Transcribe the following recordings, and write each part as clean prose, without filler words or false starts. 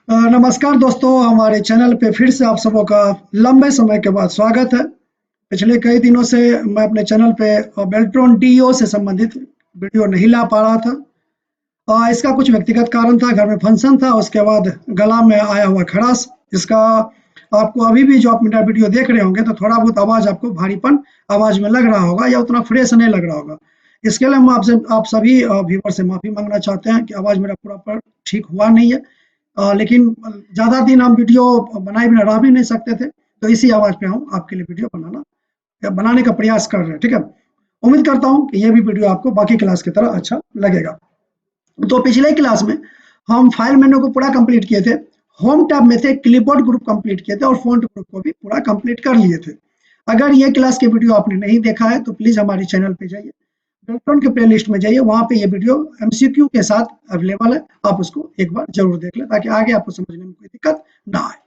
नमस्कार दोस्तों, हमारे चैनल पे फिर से आप सबों का लंबे समय के बाद स्वागत है। पिछले कई दिनों से मैं अपने चैनल पे बेल्ट्रॉन डीओ से संबंधित वीडियो नहीं ला पा रहा था। इसका कुछ व्यक्तिगत कारण था, घर में फंक्शन था, उसके बाद गला में आया हुआ खराश, जिसका आपको अभी भी जो आप मेरा वीडियो देख रहे होंगे तो थोड़ा बहुत आवाज़ आपको भारीपन आवाज़ में लग रहा होगा या उतना फ्रेश नहीं लग रहा होगा। इसके लिए हम आप सभी व्यूअर से माफ़ी मांगना चाहते हैं कि आवाज़ मेरा पूरा ठीक हुआ नहीं है। लेकिन ज़्यादा दिन हम वीडियो बनाए बिना रह भी नहीं सकते थे, तो इसी आवाज़ पे हम आपके लिए वीडियो बनाने का प्रयास कर रहे हैं, ठीक है? उम्मीद करता हूँ कि ये भी वीडियो आपको बाकी क्लास की तरह अच्छा लगेगा। तो पिछले क्लास में हम फाइल मेनू को पूरा कंप्लीट किए थे, होम टैब में थे, क्लिपबोर्ड ग्रुप कंप्लीट किए थे और फ़ॉन्ट ग्रुप को भी पूरा कंप्लीट कर लिए थे। अगर ये क्लास के वीडियो आपने नहीं देखा है तो प्लीज़ हमारे चैनल पे जाइए, बेल्ट्रॉन के प्लेलिस्ट में जाइए, वहाँ पे ये वीडियो एमसीक्यू के साथ अवेलेबल है। आप उसको एक बार जरूर देख लें ताकि आगे आपको समझने में कोई दिक्कत ना आए।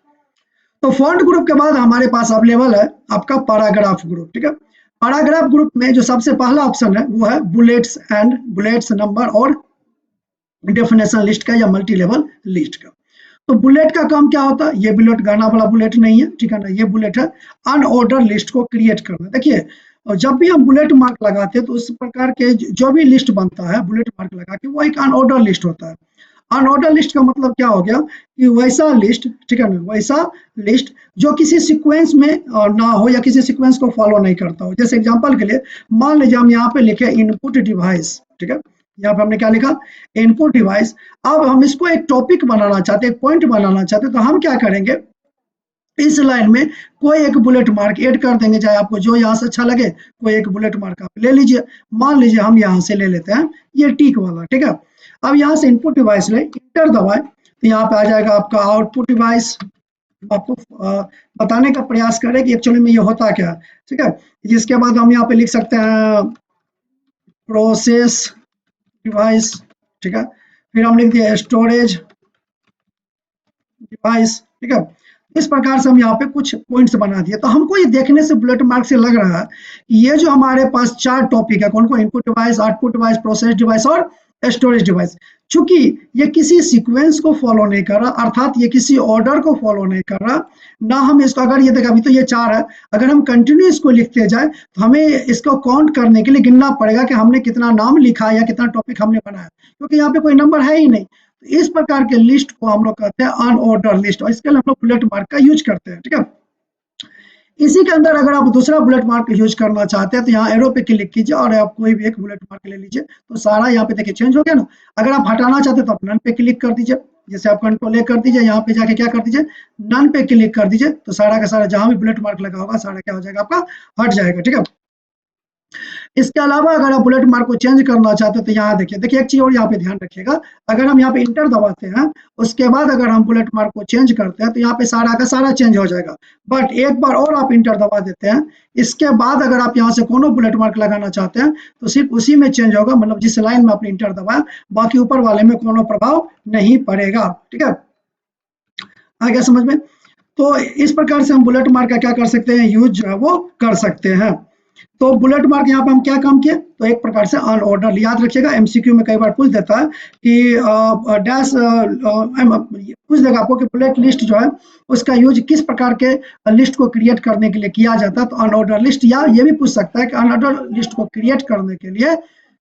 तो फॉन्ट ग्रुप के बाद हमारे पास अवेलेबल है आपका पैराग्राफ ग्रुप, ठीक है? पैराग्राफ ग्रुप में जो सबसे पहला ऑप्शन है वो है बुलेट्स एंड बुलेट्स नंबर और डेफिनेशन लिस्ट का या मल्टी लेवल लिस्ट का। तो बुलेट का काम क्या होता है? ये बुलेट गाना वाला बुलेट नहीं है, ठीक है ना? ये बुलेट है अनऑर्डर लिस्ट को क्रिएट करना। देखिए, और जब भी हम बुलेट मार्क लगाते हैं तो उस प्रकार के जो भी लिस्ट बनता है बुलेट मार्क लगा के, वो एक अनऑर्डर लिस्ट होता है। अनऑर्डर लिस्ट का मतलब क्या हो गया कि वैसा लिस्ट, ठीक है ना, वैसा लिस्ट जो किसी सीक्वेंस में ना हो या किसी सीक्वेंस को फॉलो नहीं करता हो। जैसे एग्जांपल के लिए मान लीजिए हम यहाँ पे लिखे इनपुट डिवाइस, ठीक है? यहाँ पे हमने क्या लिखा? Input device. अब हम इसको एक टॉपिक बनाना चाहते हैं, एक पॉइंट बनाना चाहते हैं, तो हम क्या करेंगे, इस लाइन में कोई एक बुलेट मार्क ऐड कर देंगे, चाहे आपको जो यहाँ से अच्छा लगे कोई एक बुलेट मार्क आप ले लीजिए। मान लीजिए हम यहाँ से ले लेते हैं ये टिक वाला, ठीक है? अब यहाँ से इनपुट डिवाइस ले, इंटर दबाएं तो यहाँ पे आ जाएगा आपका आउटपुट डिवाइस। आपको बताने का प्रयास करें कि एक्चुअली में ये होता क्या है, ठीक है? जिसके बाद हम यहाँ पे लिख सकते हैं प्रोसेस डिवाइस, ठीक है? फिर हम लिख दिया स्टोरेज डिवाइस, ठीक है? इस प्रकार से हम यहाँ पे कुछ पॉइंट्स बना दिए। तो हमको ये देखने से बुलेट मार्क से लग रहा है कि ये जो हमारे पास 4 टॉपिक है, कौन कौन? Input device, output device, process device और स्टोरेज डिवाइस। चूंकि ये किसी सीक्वेंस को फॉलो नहीं कर रहा, अर्थात ये किसी ऑर्डर को फॉलो नहीं कर रहा, ना हम इसको, अगर ये देखा अभी तो ये 4 है, अगर हम कंटिन्यू इसको लिखते जाए तो हमें इसको काउंट करने के लिए गिनना पड़ेगा कि हमने कितना नाम लिखा या कितना टॉपिक हमने बनाया, क्योंकि यहाँ पे कोई नंबर है ही नहीं। तो इस प्रकार के लिस्ट को हम लोग कहते हैं अनऑर्डर लिस्ट, और इसके लिए हम लोग बुलेट मार्क का यूज करते हैं, ठीक है? इसी के अंदर अगर आप दूसरा बुलेट मार्क यूज करना चाहते हैं तो यहाँ एरो पे क्लिक कीजिए और आप कोई भी एक बुलेट मार्क ले लीजिए, तो सारा यहाँ पे देखिए चेंज हो गया ना। अगर आप हटाना चाहते हैं तो आप नन पे क्लिक कर दीजिए, जैसे आप कंट्रोल ए कर दीजिए, यहाँ पे जाके क्या कर दीजिए, नन पे क्लिक कर दीजिए, तो सारा का सारा जहां भी बुलेट मार्क लगा होगा सारा क्या हो जाएगा, आपका हट जाएगा, ठीक है? इसके अलावा अगर आप बुलेट मार्क को चेंज करना चाहते हो तो यहाँ देखिए देखिए एक चीज और यहाँ पे ध्यान रखिएगा, अगर हम यहाँ पे इंटर दबाते हैं उसके बाद अगर हम बुलेट मार्क को चेंज करते हैं तो यहाँ पे सारा का सारा चेंज हो जाएगा। बट एक बार और आप इंटर दबा देते हैं, इसके बाद अगर आप यहाँ से कोनो बुलेट मार्क लगाना चाहते हैं तो सिर्फ उसी में चेंज होगा, मतलब जिस लाइन में आपने इंटर दबाया, बाकी ऊपर वाले में कोनो प्रभाव नहीं पड़ेगा, ठीक है? आ गया समझ में? तो इस प्रकार से हम बुलेट मार्क का क्या कर सकते हैं, यूज जो है वो कर सकते हैं। तो बुलेट मार्क यहाँ पे हम क्या काम किए, तो एक प्रकार से अनऑर्डर, याद रखिएगा एमसीक्यू में कई बार पूछ देता है कि डैश पूछ देगा आपको कि बुलेट लिस्ट जो है उसका यूज किस प्रकार के लिस्ट को क्रिएट करने के लिए किया जाता है, तो अनऑर्डर लिस्ट, या ये भी पूछ सकता है कि अनऑर्डर लिस्ट को क्रिएट करने के लिए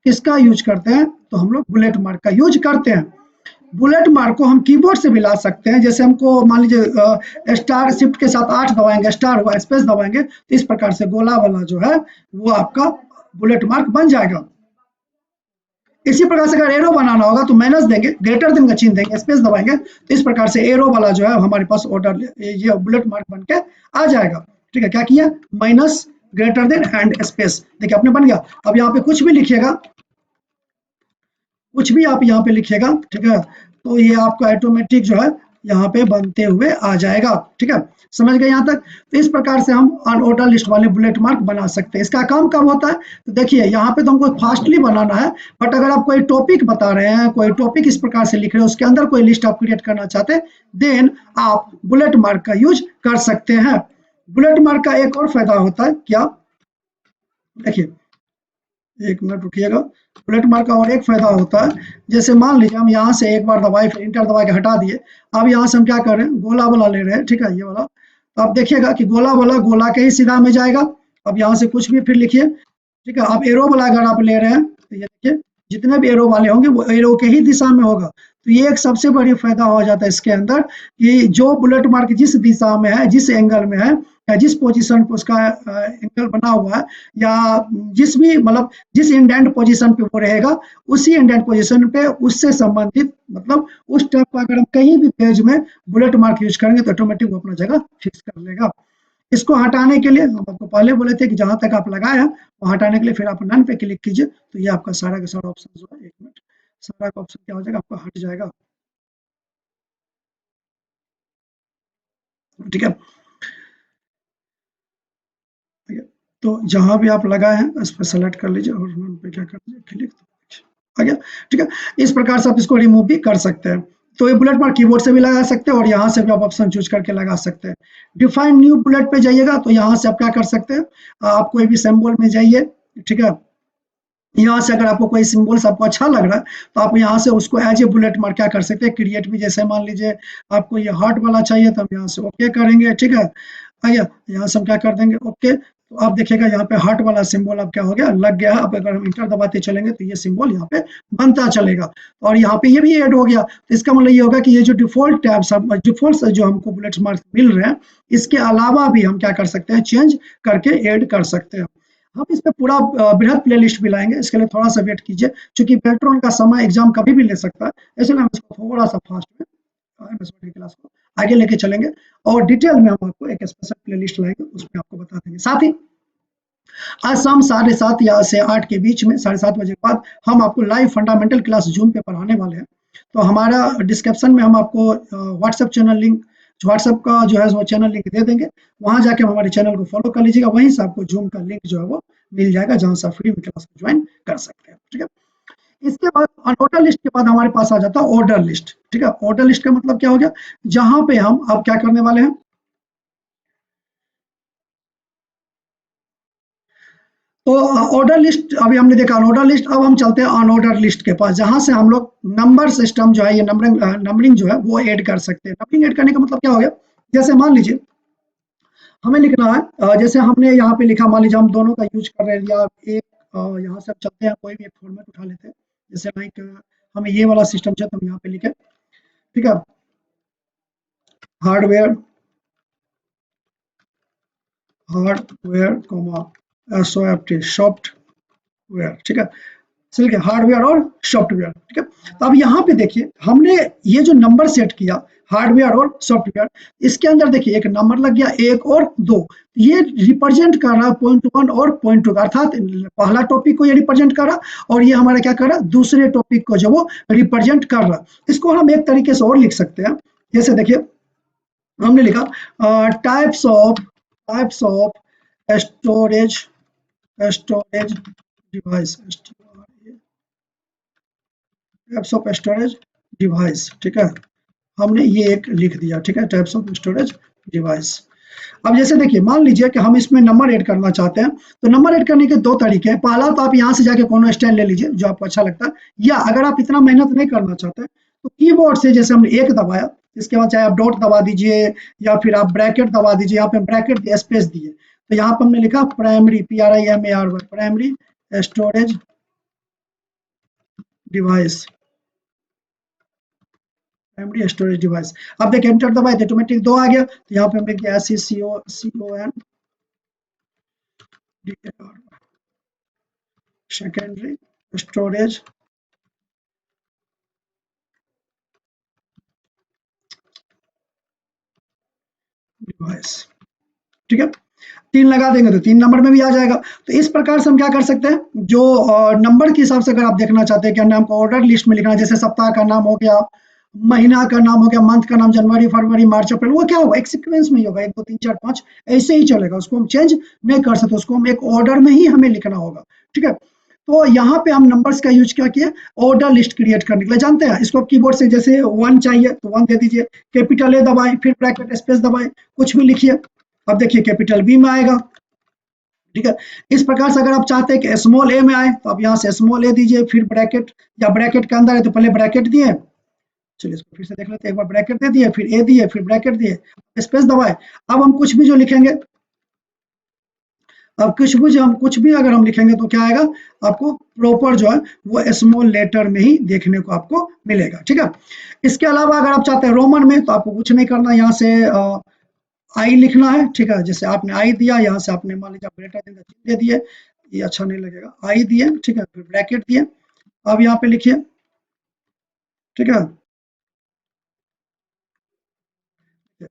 किसका यूज करते हैं, तो हम लोग बुलेट मार्क का यूज करते हैं। बुलेट मार्क को हम कीबोर्ड से भी ला सकते हैं, जैसे हमको मान लीजिए स्टार शिफ्ट के साथ 8 दबाएंगे, स्टार हुआ, स्पेस दबाएंगे, तो इस प्रकार से गोला वाला जो है वो आपका बुलेट मार्क बन जाएगा। इसी प्रकार से अगर एरो बनाना होगा तो माइनस देंगे, ग्रेटर देन का चिन्ह देंगे, स्पेस दबाएंगे, तो इस प्रकार से एरो वाला जो है हमारे पास ऑर्डर ये बुलेट मार्क बन के आ जाएगा, ठीक है? क्या किया, minus, greater than and space, देखिए अपने बन गया। अब यहाँ पे कुछ भी लिखिएगा, कुछ भी आप यहाँ पे लिखिएगा, ठीक है, तो ये आपका ऑटोमेटिक जो है यहाँ पे बनते हुए आ जाएगा, ठीक है? समझ गए यहाँ तक? तो इस प्रकार से हम अनऑर्डर लिस्ट वाले बुलेट मार्क बना सकते हैं। इसका काम कब होता है, तो देखिए यहाँ पे तो हमको फास्टली बनाना है, बट अगर आप कोई टॉपिक बता रहे हैं, कोई टॉपिक इस प्रकार से लिख रहे हैं, उसके अंदर कोई लिस्ट आप क्रिएट करना चाहते हैं, देन आप बुलेट मार्क का यूज कर सकते हैं। बुलेट मार्क का एक और फायदा होता है क्या, देखिए एक मिनट रुकिएगा। बुलेट मार्क का और एक फायदा होता है, जैसे मान लीजिए हम यहाँ से एक बार दबाए फिर इंटर दबा के हटा दिए, अब यहाँ से हम क्या कर रहे हैं, गोला वाला ले रहे हैं, ठीक है, ये वाला। तो आप देखिएगा कि गोला वाला गोला के ही सीधा में जाएगा। अब यहाँ से कुछ भी फिर लिखिए, ठीक है। अब एरो वाला अगर आप ले रहे हैं तो ये देखिए जितने भी एरो वाले होंगे वो एरो के ही दिशा में होगा। तो ये एक सबसे बड़ी फायदा हो जाता है इसके अंदर कि जो बुलेट मार्क जिस दिशा में है, जिस एंगल में है, या जिस पोजीशन पे उसका एंगल बना हुआ है, या जिस भी मतलब जिस इंडेंट पोजीशन पे वो रहेगा, उसी इंडेंट पोजीशन पे उससे संबंधित मतलब उस टाइप का अगर हम कहीं भी पेज में बुलेट मार्क यूज करेंगे तो ऑटोमेटिक वो अपना जगह फिक्स कर लेगा। इसको हटाने के लिए हम आपको पहले बोले थे कि जहां तक आप लगाए हैं वो हटाने के लिए फिर आप नन पे क्लिक कीजिए, तो ये आपका सारा का सारा ऑप्शन जो है, एक मिनट, सारा का ऑप्शन क्या हो जाएगा, आपका हट जाएगा, ठीक है। ठीक है, तो जहां भी आप लगाए हैं इस पर सेलेक्ट कर लीजिए और नन पे क्या कर लीजिए, क्लिक, आ गया, ठीक है। इस प्रकार से आप इसको रिमूव भी कर सकते हैं। तो ये बुलेट मार्क कीबोर्ड से भी लगा सकते हैं और यहाँ से भी आप ऑप्शन चूज करके लगा सकते हैं। डिफाइन न्यू बुलेट पे जाइएगा तो यहाँ से आप क्या कर सकते हैं, आप कोई भी सिंबल में जाइए, ठीक है। यहाँ से अगर आपको कोई सिंबल्स आपको अच्छा लग रहा है तो आप यहाँ से उसको एज ए बुलेट मार्क क्या कर सकते हैं, क्रिएट भी। जैसे मान लीजिए आपको ये हार्ट वाला चाहिए तो हम यहाँ से ओके करेंगे, ठीक है। आइए यहाँ से हम क्या कर देंगे, ओके। तो आप देखिएगा यहाँ पे हार्ट वाला सिंबल अब क्या हो गया, लग गया है। अब अगर हम इंटर दबाते चलेंगे तो ये सिंबल यहाँ पे बनता चलेगा और यहाँ पे ये भी ऐड हो गया। तो इसका मतलब ये होगा कि ये जो डिफॉल्ट टैब्स डिफॉल्ट जो हमको बुलेट मार्क मिल रहे हैं, इसके अलावा भी हम क्या कर सकते हैं, चेंज करके ऐड कर सकते हैं। हम इस पे पूरा बृहद प्लेलिस्ट भी लाएंगे, इसके लिए थोड़ा सा वेट कीजिए क्योंकि बेल्ट्रॉन का समय एग्जाम कभी भी ले सकता है, इसलिए हम इसको थोड़ा सा फास्ट में क्लास को आगे लेके चलेंगे और डिटेल में हम आपको एक स्पेशल प्लेलिस्ट लाएंगे, उसमें आपको बता देंगे। साथ ही आज शाम 7:30 या से 8 के बीच में 7:30 बजे के बाद हम आपको लाइव फंडामेंटल क्लास जूम पे पढ़ाने वाले हैं। तो हमारा डिस्क्रिप्शन में हम आपको व्हाट्सएप चैनल लिंक, व्हाट्सएप का जो है वो चैनल लिंक दे देंगे, वहां जाके हमारे चैनल को फॉलो कर लीजिएगा, वहीं से आपको जूम का लिंक जो है वो मिल जाएगा, जहां से आप फ्री में क्लास को ज्वाइन कर सकते हैं, ठीक है। इसके बाद अनऑर्डर लिस्ट के बाद हमारे पास आ जाता है ऑर्डर लिस्ट, ठीक है। ऑर्डर लिस्ट का मतलब क्या हो गया, जहां पे हम अब क्या करने वाले हैं, तो ऑर्डर लिस्ट अभी हमने देखा अनऑर्डर लिस्ट, अब हम चलते हैं अनऑर्डर लिस्ट के पास, जहां से हम लोग नंबर सिस्टम जो है, ये नंबरिंग जो है वो ऐड कर सकते हैं। नंबरिंग ऐड करने का मतलब क्या हो गया, जैसे मान लीजिए हमें लिखना है, जैसे हमने यहाँ पे लिखा, मान लीजिए हम दोनों का यूज कर रहे हैं, या एक यहाँ से चलते हैं, कोई भी एक फॉर्मेट उठा लेते हैं, जैसे लाइक हमें ये वाला सिस्टम चाहिए तो हम यहाँ पे लिखे, ठीक है, हार्डवेयर, हार्डवेयर कॉमा सॉफ्टवेयर, ठीक है, ठीक है, हार्डवेयर और सॉफ्टवेयर, ठीक है। तो अब यहाँ पे देखिए हमने ये जो नंबर सेट किया हार्डवेयर और सॉफ्टवेयर, इसके अंदर देखिए एक नंबर लग गया, एक और दो, ये रिप्रेजेंट कर रहा है पॉइंट 1 और पॉइंट 2, अर्थात पहला टॉपिक को ये रिप्रेजेंट कर रहा और ये हमारा क्या कर रहा है, दूसरे टॉपिक को जो वो रिप्रेजेंट कर रहा। इसको हम एक तरीके से और लिख सकते हैं, जैसे देखिए हमने लिखा types of storage storage device, types of storage device, ठीक है, हमने ये एक लिख दिया, ठीक है, टाइप्स ऑफ स्टोरेज डिवाइस। अब जैसे देखिए मान लीजिए कि हम इसमें नंबर ऐड करना चाहते हैं, तो नंबर ऐड करने के दो तरीके हैं। पहला तो आप यहाँ से जाके कोनो स्टाइल ले लीजिए जो आपको अच्छा लगता है, या अगर आप इतना मेहनत नहीं करना चाहते तो कीबोर्ड से जैसे हमने एक दबाया, इसके बाद चाहे आप डॉट दबा दीजिए या फिर आप ब्रैकेट दबा दीजिए, यहाँ पे ब्रैकेट स्पेस दिए, तो यहाँ पर हमने लिखा primary, PRIMARY, primary storage device, primary storage device. अब देखिए एंटर दबाए तो ऑटोमेटिक 2 आ गया, तो यहाँ पे हम लिख दिया SECON सेकेंडरी स्टोरेज डिवाइस, ठीक है। 3 लगा देंगे तो 3 नंबर में भी आ जाएगा। तो इस प्रकार से हम क्या कर सकते हैं, जो नंबर के हिसाब से अगर आप देखना चाहते हैं कि हमने हमको ऑर्डर लिस्ट में लिखना है, जैसे सप्ताह का नाम हो गया, महीना का नाम हो गया, मंथ का नाम जनवरी, फरवरी, मार्च, अप्रैल, वो क्या होगा एक सीक्वेंस में ही होगा, 1 2 3 4 5 ऐसे ही चलेगा, उसको हम चेंज नहीं कर सकते, उसको हम एक ऑर्डर में ही हमें लिखना होगा, ठीक है। तो यहाँ पे हम नंबर्स का यूज क्या किया, ऑर्डर लिस्ट क्रिएट करने के लिए, जानते हैं इसको कीबोर्ड से जैसे 1 चाहिए तो 1 दे दीजिए, कैपिटल A दबाएं, फिर ब्रैकेट स्पेस दबाएं, कुछ भी लिखिए। अब देखिए कैपिटल B में आएगा, ठीक है। इस प्रकार से अगर आप चाहते हैं कि स्मॉल ए में आए तो आप यहाँ से स्मॉल ए दीजिए, फिर ब्रैकेट, या ब्रैकेट के अंदर है तो पहले ब्रैकेट दिए, चलिए इसको फिर से देख लेते हैं, एक बार ब्रैकेट दे दिए, फिर ए दिए, फिर ब्रैकेट दिए, स्पेस दबाए। अब हम कुछ भी जो लिखेंगे, अब कुछ भी अगर हम लिखेंगे तो क्या आएगा, आपको प्रॉपर जो है वो स्मॉल लेटर में ही देखने को आपको मिलेगा। ठीक है। इसके अलावा अगर आप चाहते हैं रोमन में तो आपको कुछ नहीं करना, यहाँ से आई लिखना है। ठीक है, जैसे आपने आई दिया, यहाँ से आपने मान लीजिए ग्रेटर देन का चिन्ह दे दिए, ये अच्छा नहीं लगेगा, आई दिए। ठीक है, फिर ब्रैकेट दिए, अब यहाँ पे लिखिए। ठीक है,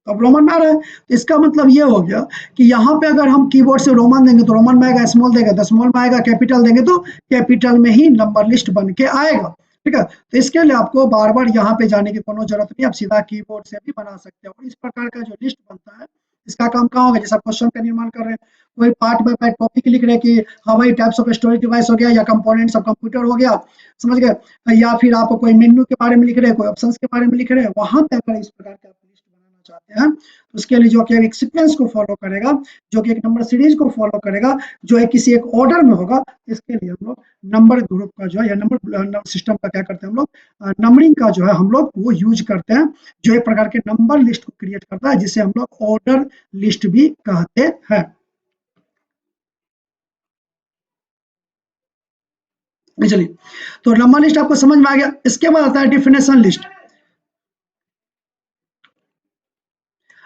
अब रोमन में आ रहा है, तो इसका मतलब ये हो गया कि यहाँ पे अगर हम कीबोर्ड से रोमन देंगे तो रोमन में आएगा, स्मॉल देंगे तो स्मॉल में आएगा, कैपिटल देंगे तो कैपिटल में ही नंबर लिस्ट बन के आएगा। ठीक है, तो इसके लिए आपको बार बार यहाँ पे जाने की कोनो जरूरत नहीं, आप सीधा कीबोर्ड से भी बना सकते हो। और इस प्रकार का जो लिस्ट बनता है, इसका काम कहाँ होगा, जैसे आप क्वेश्चन का निर्माण कर रहे हैं, कोई पार्ट बाय पार्ट टॉपिक लिख रहे हैं कि हाँ भाई टाइप्स ऑफ स्टोरेज डिवाइस हो गया, या कंपोनेंट्स ऑफ कंप्यूटर हो गया, समझ गए, या फिर आप कोई मेन्यू के बारे में लिख रहे हैं, कोई ऑप्शंस के बारे में लिख रहे हैं, वहां पे अगर इस प्रकार का लिस्ट बनाना चाहते हैं तो उसके लिए जो कि एक सीक्वेंस को फॉलो करेगा, जो कि एक नंबर सीरीज को फॉलो करेगा, जो है किसी एक ऑर्डर में होगा, इसके लिए हम लोग नंबर ग्रुप का जो है, या नंबर सिस्टम का क्या करते हैं हम लोग, नंबरिंग का जो है हम लोग वो यूज करते हैं, जो एक प्रकार के नंबर लिस्ट को क्रिएट करता है, जिसे हम लोग ऑर्डर लिस्ट भी कहते हैं। चलिए, तो नंबर लिस्ट आपको समझ में आ गया। इसके बाद आता है डिफिनेशन लिस्ट।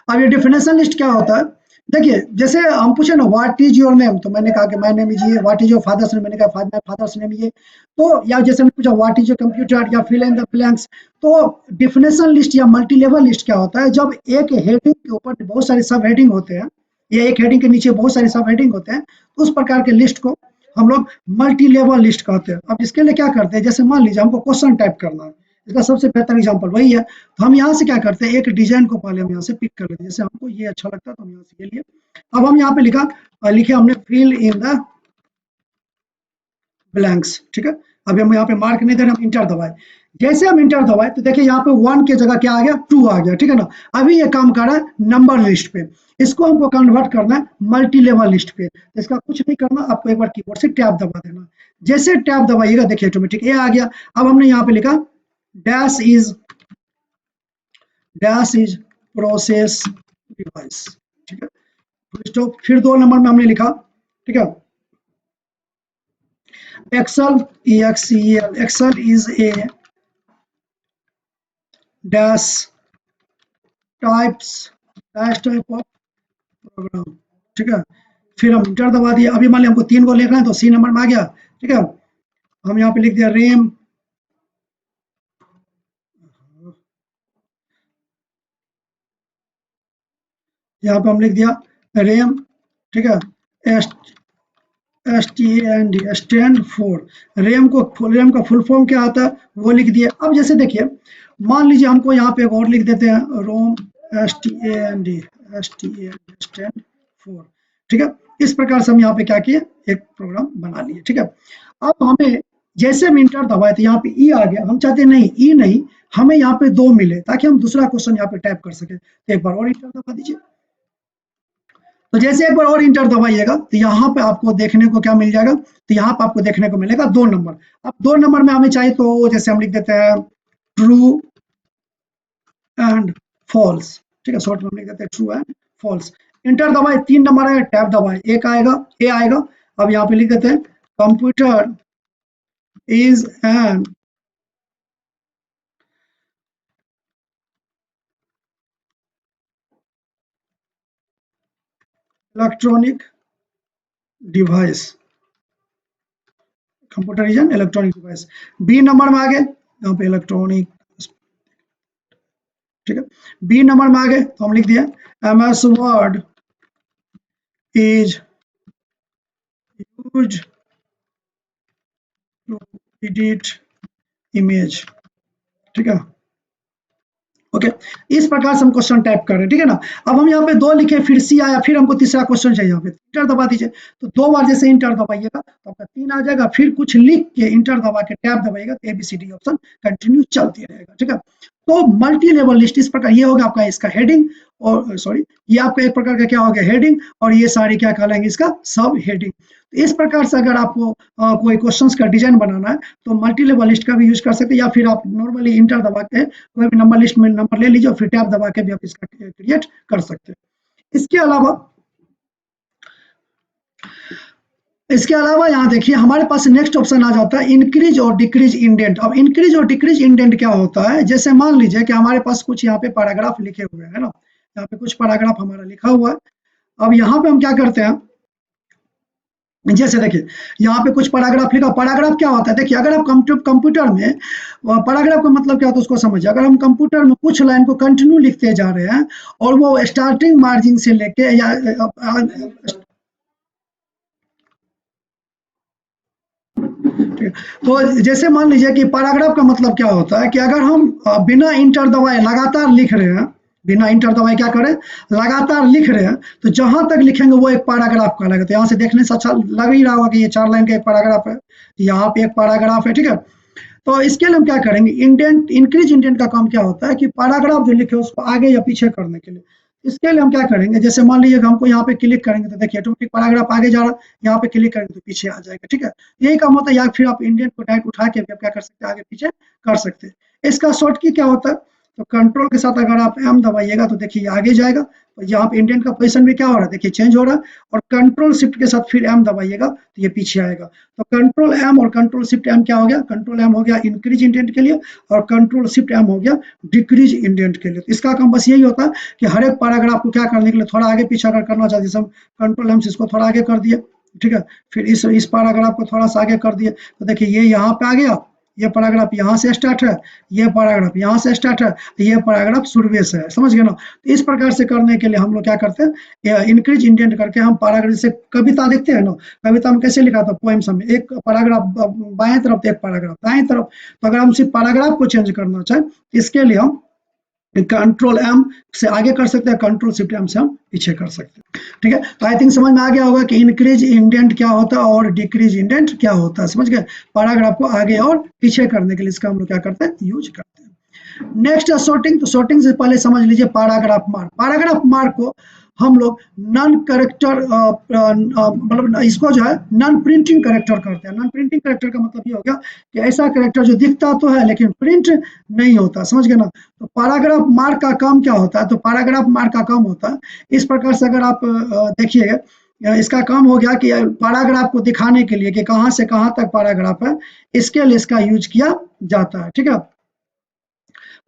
अब ये डिफिनेशन लिस्ट क्या होता है, देखिए जैसे हम पूछे ना व्हाट इज योर नेम, तो मैंने कहा कि माय नेम इज ये, what is your father's name, मैंने कहा माय फादर्स नेम ये, तो या जैसे मैंने पूछा व्हाट इज योर कंप्यूटर, या फिल इन द ब्लैंक्स। तो डिफिनेशन लिस्ट या मल्टी लेवल लिस्ट क्या होता है, जब एक हेडिंग के ऊपर बहुत सारे सब हेडिंग होते हैं, या एक हेडिंग के नीचे बहुत सारे सब हेडिंग होते हैं, तो उस प्रकार के लिस्ट को हम लोग मल्टी लेवल लिस्ट कहते हैं। अब इसके लिए क्या करते हैं, जैसे मान लीजिए हमको क्वेश्चन टाइप करना है, इसका सबसे बेहतर एग्जाम्पल वही है, तो हम यहाँ से क्या करते हैं, एक डिजाइन को पहले हम यहाँ से पिक कर लेते हैं, जैसे हमको ये अच्छा लगता है तो हम यहाँ से ये लिए। अब हम यहाँ पे लिखे हमने फिल इन द ब्लैंक्स। ठीक है, अभी हम यहाँ पे मार्क नहीं दे रहे, हम इंटर दबाए, जैसे हम इंटर दबाए तो देखिए यहाँ पे 1 की जगह क्या आ गया, 2 आ गया। ठीक है ना, अभी ये काम कर रहा है नंबर लिस्ट पे, इसको हमको कन्वर्ट करना है मल्टी लेवल लिस्ट पे, तो इसका कुछ नहीं करना, आपको एक बार कीबोर्ड से टैब दबा देना, जैसे टैब दबाइएगा देखिए ऑटोमेटिक ये आ गया। अब हमने यहाँ पे लिखा डैश इज प्रोसेस डिवाइस। ठीक है, स्टॉप, फिर 2 नंबर में हमने लिखा, ठीक है, Excel Excel is a dash type of program. ठीक है, फिर हम इंटर दबा दिए, अभी मान लिया हमको 3 को लिखना है तो सी नंबर में आ गया। ठीक है, हम यहाँ पे लिख दिया रेम, यहाँ पे हम लिख दिया रेम। ठीक है, एस स्टैंड फॉर रेम का फुल फॉर्म क्या आता है वो लिख दिए। अब जैसे देखिए मान लीजिए हमको यहाँ पे एक और लिख देते हैं रोम, स्टैंड फॉर। ठीक है, इस प्रकार से हम यहाँ पे क्या किए, एक प्रोग्राम बना लिए। ठीक है, अब हमें जैसे हम इंटर दबाए तो यहाँ पे ई आ गया, हम चाहते नहीं ई नहीं, हमें यहाँ पे 2 मिले ताकि हम दूसरा क्वेश्चन यहाँ पे टाइप कर सके, तो एक बार और इंटर दबा दीजिए। तो जैसे एक बार और इंटर दबाइएगा तो यहाँ पे आपको देखने को क्या मिल जाएगा, तो यहाँ पे आपको देखने को मिलेगा 2 नंबर। अब 2 नंबर में हमें चाहिए तो जैसे हम लिख देते हैं ट्रू एंड फॉल्स। ठीक है, शॉर्ट में हम लिख देते हैं ट्रू एंड फॉल्स। इंटर दबाए, 3 नंबर आएगा, टैब दबाए, एक आएगा, ए आएगा। अब यहाँ पे लिख देते हैं computer is an electronic device, computer is an electronic device. B number में आ गए, यहाँ पे इलेक्ट्रॉनिक। ठीक है, बी नंबर में आ गए तो हम लिख दिया MS Word is use to edit image. ठीक है, ओके, इस प्रकार से हम क्वेश्चन टाइप कर रहे हैं, ठीक है ना। अब हम यहाँ पे 2 लिखे, फिर सी आया, फिर हमको तीसरा क्वेश्चन चाहिए, यहाँ पे इंटर दबा दीजिए। तो 2 बार जैसे इंटर दबाइएगा तो आपका 3 आ जाएगा, फिर कुछ लिख के इंटर दबा के टैब दबाइएगा तो ABCD ऑप्शन कंटिन्यू चलती रहेगा, ठीक है। तो मल्टी लेवल लिस्ट इस प्रकार, ये होगा आपका इसका हेडिंग, और सॉरी ये आपका एक प्रकार का क्या हो गया हेडिंग, और ये सारी क्या कहलाएंगे इसका सब हेडिंग। तो इस प्रकार से अगर आपको कोई क्वेश्चंस का डिजाइन बनाना है तो मल्टी लेवल लिस्ट का भी यूज कर सकते हैं, या फिर आप नॉर्मली इंटर दबा के कोई भी नंबर लिस्ट में नंबर ले लीजिए और फिर टैब दबा के भी आप इसका क्रिएट कर सकते हैं। इसके अलावा यहाँ देखिए हमारे पास नेक्स्ट ऑप्शन आ जाता है इंक्रीज और डिक्रीज इंडेंट। अब इंक्रीज और डिक्रीज इंडेंट क्या होता है, जैसे मान लीजिए कि हमारे पास कुछ यहाँ पे पैराग्राफ लिखे हुए हैं ना, यहाँ पे कुछ पैराग्राफ हमारा लिखा हुआ है। अब यहाँ पे हम क्या करते हैं, जैसे देखिए यहाँ पे कुछ पैराग्राफ लिखा। पैराग्राफ क्या होता है, देखिए अगर आप कंप्यूटर में पैराग्राफ का मतलब क्या होता है उसको समझिए। अगर हम कंप्यूटर में कुछ लाइन को कंटिन्यू लिखते जा रहे हैं और वो स्टार्टिंग मार्जिन से लेके या तो जैसे मान लीजिए कि पैराग्राफ का मतलब क्या होता है कि अगर हम बिना इंटर दबाए लगातार लिख रहे हैं, बिना इंटर दबाए क्या करें लगातार लिख रहे हैं, तो जहां तक लिखेंगे वो एक पैराग्राफ कहलाएगा। तो यहाँ से देखने से अच्छा लग ही रहा होगा कि ये 4 लाइन का एक पैराग्राफ है, यहाँ पे एक पैराग्राफ है, ठीक है। तो इसके लिए हम क्या करेंगे, इंडेंट इंक्रीज इंडेंट का काम क्या होता है कि पैराग्राफ जो लिखे उसको आगे या पीछे करने के लिए। इसके लिए हम क्या करेंगे, जैसे मान लीजिए हमको यहाँ पे क्लिक करेंगे तो देखिए ऑटोमेटिक पैराग्राफ आगे जा रहा है, यहाँ पे क्लिक करेंगे तो पीछे आ जाएगा, ठीक है। यही काम होता है, या फिर आप इंडेंट को डायरेक्ट उठा के आप क्या कर सकते हैं आगे पीछे कर सकते हैं। इसका शॉर्ट की क्या होता है, तो कंट्रोल के साथ अगर आप एम दबाइएगा तो देखिए आगे जाएगा, तो यहाँ पे इंडेंट का पोजीशन भी क्या हो रहा है देखिए चेंज हो रहा है, और कंट्रोल शिफ्ट के साथ फिर एम दबाइएगा तो ये पीछे आएगा। तो कंट्रोल एम और कंट्रोल शिफ्ट एम क्या हो गया, कंट्रोल एम हो गया इंक्रीज इंडेंट के लिए और कंट्रोल शिफ्ट एम हो गया डिक्रीज इंडेंट के लिए। तो इसका काम बस यही होता है कि हर एक पैराग्राफ को क्या करने के लिए थोड़ा आगे पीछे अगर करना चाहते हैं, कंट्रोल एम से इसको थोड़ा आगे कर दिए, ठीक है, फिर इस पैराग्राफ को थोड़ा सा आगे कर दिए, तो देखिए ये यहाँ पे आ गया, ये पैराग्राफ यहाँ से स्टार्ट है, ये पैराग्राफ यहाँ से स्टार्ट है, तो ये पैराग्राफ शुरू से है, समझ गए ना। तो इस प्रकार से करने के लिए हम लोग क्या करते हैं, इंक्रीज इंडेंट करके हम पैराग्राफ से कविता देखते हैं ना, कविता में कैसे लिखा था पोएम्स में, एक पैराग्राफ बाएं तरफ तो एक पैराग्राफ दाएं तरफ। तो अगर हम सिर्फ पैराग्राफ को चेंज करना चाहें इसके लिए हम कंट्रोल एम से आगे कर सकते हैं, कंट्रोल शिफ्ट एम से हम पीछे कर सकते हैं, ठीक है। तो आई थिंक समझ में आ गया होगा कि इंक्रीज इंडेंट क्या होता है और डिक्रीज इंडेंट क्या होता है, समझ गए। पैराग्राफ को आगे और पीछे करने के लिए इसका हम लोग क्या करते हैं यूज करते हैं। नेक्स्ट है सॉर्टिंग। तो सॉर्टिंग से पहले समझ लीजिए पैराग्राफ मार्क। पैराग्राफ मार्क को हम लोग नॉन करेक्टर मतलब इसको जो है नॉन प्रिंटिंग करेक्टर करते हैं। नॉन प्रिंटिंग करेक्टर का मतलब ये हो गया कि ऐसा करेक्टर जो दिखता तो है लेकिन प्रिंट नहीं होता, समझ गए ना। तो पैराग्राफ मार्क का काम क्या होता है, तो पैराग्राफ मार्क का काम होता है इस प्रकार से, अगर आप देखिएगा इसका काम हो गया कि पैराग्राफ को दिखाने के लिए कि कहाँ से कहाँ तक पैराग्राफ है, इसके लिए इसका यूज किया जाता है, ठीक है।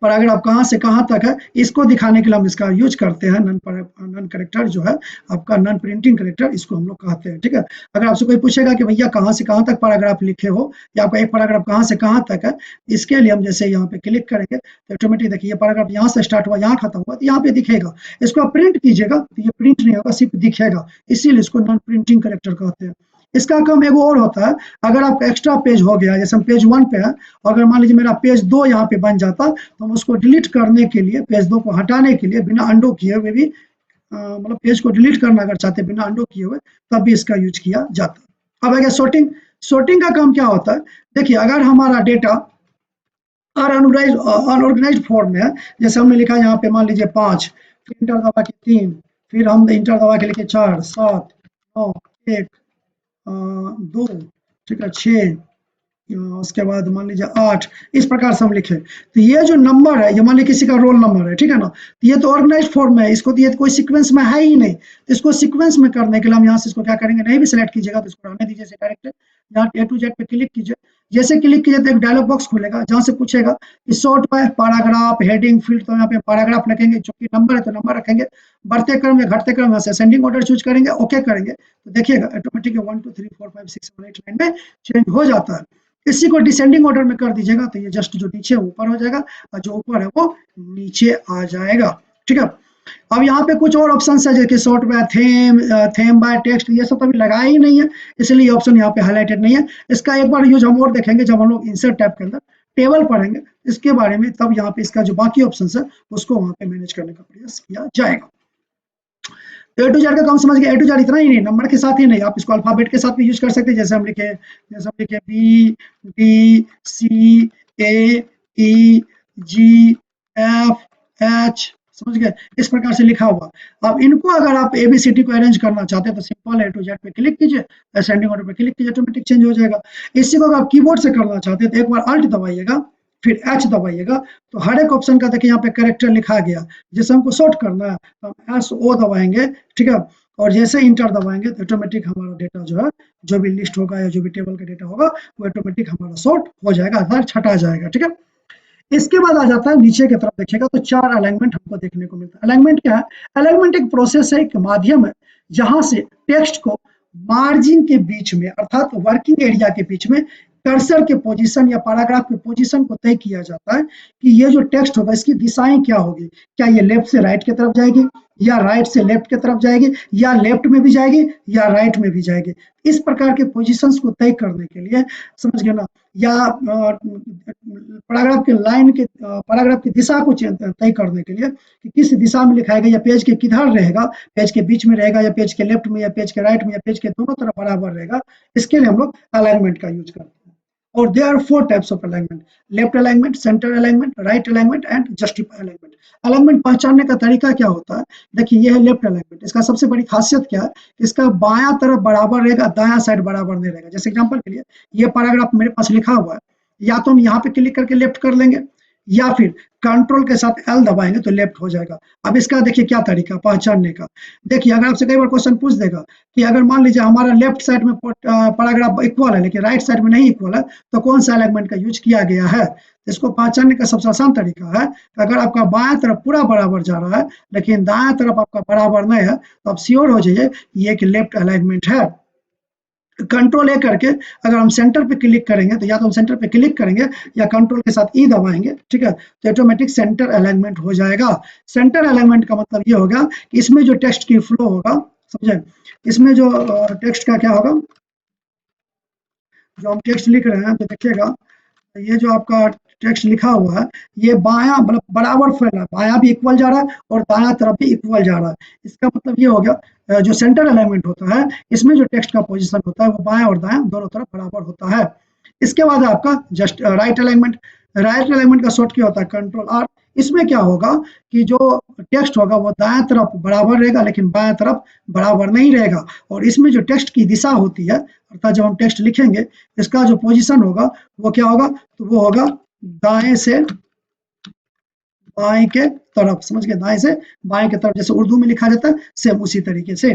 पैराग्राफ कहाँ से कहाँ तक है इसको दिखाने के लिए हम इसका यूज करते हैं नॉन करेक्टर जो है आपका नॉन प्रिंटिंग करेक्टर, इसको हम लोग कहते हैं, ठीक है। अगर आपसे कोई पूछेगा कि भैया कहाँ से कहाँ तक पैराग्राफ लिखे हो या आपका एक पैराग्राफ कहाँ से कहाँ तक है, इसके लिए हम जैसे यहाँ पे क्लिक करेंगे तो ऑटोमेटिक देखिए ये पैराग्राफ यहाँ से स्टार्ट हुआ यहाँ खत्म हुआ, तो यहाँ पे दिखेगा। इसको आप प्रिंट कीजिएगा तो ये प्रिंट नहीं होगा, सिर्फ दिखेगा, इसीलिए इसको नॉन प्रिंटिंग करेक्टर कहते हैं। इसका काम एगो और होता है, अगर आपका एक्स्ट्रा पेज हो गया, जैसे हम पेज 1 पे है और अगर मान लीजिए मेरा पेज 2 यहाँ पे बन जाता तो हम उसको डिलीट करने के लिए, पेज 2 को हटाने के लिए बिना अंडो किए हुए भी मतलब पेज को डिलीट करना अगर चाहते बिना अंडो किए हुए तब भी इसका यूज किया जाता। अब आगे सॉर्टिंग। सॉर्टिंग का काम क्या होता है, देखिए अगर हमारा डेटा अनऑर्गेनाइज्ड फॉर्म में है, जैसे हमने लिखा यहाँ पे मान लीजिए 5, फिर इंटर दबा के 3, फिर हम इंटर दबा के लिखे 4, 7, 9, 1, 2, ठीक है, 6, उसके बाद मान लीजिए 8, इस प्रकार से हम लिखे। तो ये जो नंबर है ये मान लीजिए किसी का रोल नंबर है, ठीक है ना, तो ये तो ऑर्गेनाइज्ड फॉर्म में है, इसको तो ये कोई सीक्वेंस में है ही नहीं। तो इसको सीक्वेंस में करने के लिए हम यहाँ से इसको क्या करेंगे, नहीं भी सिलेक्ट कीजिएगा तो इसको रहने दीजिए डायरेक्ट, यहाँ A to Z पे क्लिक कीजिए। जैसे क्लिक कीजिए तो एक डायलॉग बॉक्स खुलेगा जहाँ से पूछेगा कि short by paragraph heading field, तो यहाँ पे पैराग्राफ लिखेंगे, चूंकि नंबर है तो नंबर रखेंगे, बढ़ते क्रम या घटते क्रम से असेंडिंग ऑर्डर चूज करेंगे, ओके करेंगे तो देखिएगा ऑटोमेटिक 1 2 3 4 5 6 7 8 लाइन में चेंज हो जाता है। इसी को डिसेंडिंग ऑर्डर में कर दीजिएगा तो ये जस्ट जो नीचे ऊपर हो जाएगा और जो ऊपर है वो नीचे आ जाएगा, ठीक है। अब यहाँ पे कुछ और ऑप्शन है जैसे short by theme, theme by text, ये सब अभी लगाया ही नहीं है इसलिए ऑप्शन यहाँ पे हाईलाइटेड नहीं है। इसका एक बार यूज हम और देखेंगे जब हम लोग इंसर्ट टैब के अंदर टेबल पढ़ेंगे इसके बारे में, तब यहाँ पे इसका जो बाकी ऑप्शन है उसको वहाँ पे मैनेज करने का प्रयास किया जाएगा। ए टू जेड का काम समझ गए। ए टू जेड इतना ही नहीं, नंबर के साथ ही नहीं, आप इसको अल्फाबेट के साथ भी यूज कर सकते हैं। जैसे हम लिखे बी डी सी ए ई जी एफ एच, समझ गए, इस प्रकार से लिखा हुआ। अब इनको अगर आप एबीसीडी को अरेंज करना चाहते हैं तो सिंपल ए टू जेड पे क्लिक कीजिए, असेंडिंग ऑर्डर पे क्लिक कीजिए, ऑटोमेटिक चेंज हो जाएगा। इसी को अगर आप कीबोर्ड से करना चाहते हैं तो एक बार अल्ट दबाइएगा, फिर एच दबाइएगा, तो हर एक ऑप्शन का देखिए यहाँ पे कैरेक्टर लिखा गया। जैसे हमको शॉर्ट करना है तो हम एस ओ दबाएंगे, ठीक है, और जैसे इंटर दबाएंगे तो ऑटोमेटिक हमारा डेटा जो है, जो भी लिस्ट होगा या जो भी टेबल का डेटा होगा वो ऑटोमेटिक हमारा शॉर्ट हो जाएगा, अर्थात छटा जाएगा, ठीक है। इसके बाद आ जाता है नीचे की तरफ देखिएगा तो 4 अलाइनमेंट हमको देखने को मिलता है। अलाइनमेंट क्या है? अलाइनमेंट एक प्रोसेस है, एक माध्यम है जहां से टेक्स्ट को मार्जिन के बीच में अर्थात वर्किंग एरिया के बीच में कर्सर के पोजीशन या पैराग्राफ के पोजीशन को तय किया जाता है कि ये जो टेक्स्ट होगा इसकी दिशाएं क्या होगी, क्या ये लेफ्ट से राइट की तरफ जाएगी या राइट से लेफ्ट की तरफ जाएगी या लेफ्ट में भी जाएगी या राइट में भी जाएगी। इस प्रकार के पोजीशंस को तय करने के लिए, समझ गए ना, या पैराग्राफ के लाइन के पैराग्राफ की दिशा को तय करने के लिए कि किस दिशा में लिखाया गया, या पेज के किधर रहेगा, पेज के बीच में रहेगा या पेज के लेफ्ट में या पेज के राइट में या पेज के दोनों तरफ बराबर रहेगा, इसके लिए हम लोग अलाइनमेंट का यूज करते हैं। और there are 4 types of alignment: left alignment, centre alignment, right alignment and justify alignment. Alignment पहचानने का तरीका क्या होता है? देखिए ये है लेफ्ट अलाइनमेंट। इसका सबसे बड़ी खासियत क्या है? इसका बायां तरफ बराबर रहेगा, दायां साइड बराबर नहीं रहेगा। जैसे एग्जांपल के लिए ये पैराग्राफ मेरे पास लिखा हुआ है, या तो हम यहाँ पे क्लिक करके लेफ्ट कर लेंगे या फिर कंट्रोल के साथ एल दबाएंगे तो लेफ्ट हो जाएगा। अब इसका देखिए क्या तरीका पहचानने का। देखिए अगर आपसे कई बार क्वेश्चन पूछ देगा कि अगर मान लीजिए हमारा लेफ्ट साइड में पैराग्राफ इक्वल है लेकिन राइट साइड में नहीं इक्वल है तो कौन सा अलाइनमेंट का यूज किया गया है। इसको पहचानने का सबसे आसान तरीका है, अगर आपका बाएं तरफ पूरा बराबर जा रहा है लेकिन दाएं तरफ आपका बराबर नहीं है तो आप श्योर हो जाइए ये एक लेफ्ट अलाइनमेंट है। कंट्रोल ए करके अगर हम सेंटर पे क्लिक करेंगे तो या तो हम सेंटर पे क्लिक करेंगे या कंट्रोल के साथ ई दबाएंगे, ठीक है, तो ऑटोमेटिक सेंटर अलाइनमेंट हो जाएगा। सेंटर अलाइनमेंट का मतलब ये होगा कि इसमें जो टेक्स्ट की फ्लो होगा, समझे, इसमें जो टेक्स्ट का क्या होगा, जो हम टेक्स्ट लिख रहे हैं तो देखिएगा ये जो आपका टेक्स्ट लिखा हुआ है ये बायां मतलब बराबर फैला है, बायां भी इक्वल जा रहा है और दायां तरफ भी इक्वल जा रहा है। इसका मतलब ये हो गया जो सेंटर अलाइनमेंट होता है इसमें जो टेक्स्ट का पोजीशन होता है वो बायां और दायां दोनों तरफ बराबर होता है। इसके बाद आपका just right alignment. Right alignment का शॉर्ट क्या होता है? Control R. इसमें क्या होगा कि जो टेक्स्ट होगा वो दाएं तरफ बराबर रहेगा लेकिन बाएं तरफ बराबर नहीं रहेगा, और इसमें जो टेक्स्ट की दिशा होती है अर्थात जब हम टेक्स्ट लिखेंगे इसका जो पोजीशन होगा वो क्या होगा, तो वो होगा दाएं से बाएं के तरफ, समझ गए, दाएं से बाएं के तरफ, जैसे उर्दू में लिखा जाता है सेम उसी तरीके से।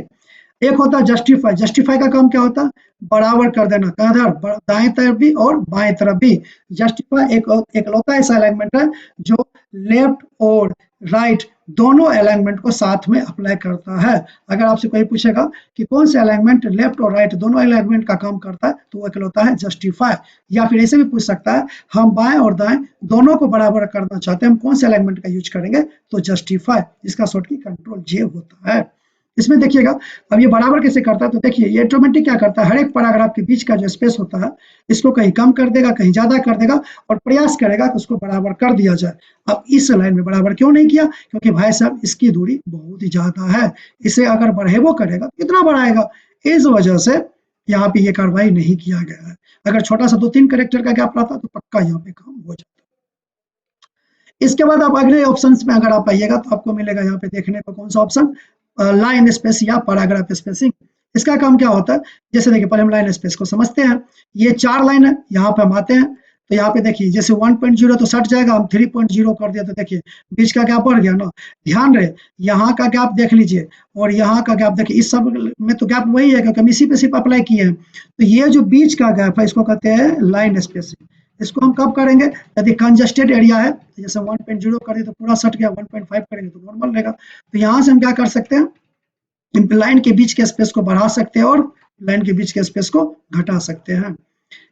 एक होता है जस्टिफाई। जस्टिफाई का काम क्या होता है? बराबर कर देना, कदर दाएं तरफ भी और बाएं तरफ भी। जस्टिफाई एक लौता ऐसा अलाइनमेंट है जो लेफ्ट और राइट दोनों अलाइनमेंट को साथ में अप्लाई करता है। अगर आपसे कोई पूछेगा कि कौन से अलाइनमेंट लेफ्ट और राइट दोनों अलाइनमेंट का काम करता है तो वो कहलाता है जस्टिफाई। या फिर ऐसे भी पूछ सकता है हम बाएं और दाएं दोनों को बराबर करना चाहते हैं, हम कौन से अलाइनमेंट का यूज करेंगे, तो जस्टिफाई, जिसका शॉर्ट की कंट्रोल जे होता है। इसमें देखिएगा अब ये बराबर कैसे करता है, तो देखिए ये ऑटोमेटिक क्या करता है, हर एक पैराग्राफ के बीच का जो स्पेस होता है इसको कहीं कम कर देगा कहीं ज्यादा कर देगा और प्रयास करेगा कि उसको बराबर कर दिया जाए। अब इस लाइन में बराबर क्यों नहीं किया, क्योंकि भाई साहब इसकी दूरी बहुत ही ज्यादा है, इसे अगर बढ़ेबो करेगा कितना बढ़ाएगा, इस वजह से यहाँ पे ये कार्रवाई नहीं किया गया है। अगर छोटा सा 2-3 कैरेक्टर का गैप रहता तो पक्का यहाँ पे काम हो जाता। इसके बाद आप अगले ऑप्शन में अगर आप आइएगा तो आपको मिलेगा यहाँ पे देखने को कौन सा ऑप्शन, लाइन स्पेस या पैराग्राफ स्पेसिंग। इसका काम क्या होता है, जैसे देखिए पहले हम लाइन स्पेस को समझते हैं। ये 4 लाइन है, यहाँ पे हम आते हैं तो यहाँ पे देखिए जैसे 1.0 तो सट जाएगा, हम 3.0 कर दिया तो देखिए बीच का गैप बढ़ गया ना। ध्यान रहे यहाँ का गैप देख लीजिए और यहाँ का गैप देखिए, इस सब में तो गैप वही है क्योंकि हम इसी पे सिर्फ अप्लाई किए हैं। तो ये जो बीच का गैप है इसको कहते हैं लाइन स्पेसिंग। इसको हम कब करेंगे, यदि कंजेस्टेड एरिया है, जैसे 1.0 कर दिए तो पूरा सट गया, 1.5 करेंगे तो नॉर्मल रहेगा। तो यहाँ से हम क्या कर सकते हैं, लाइन के बीच के स्पेस को बढ़ा सकते हैं और लाइन के बीच के स्पेस को घटा सकते हैं।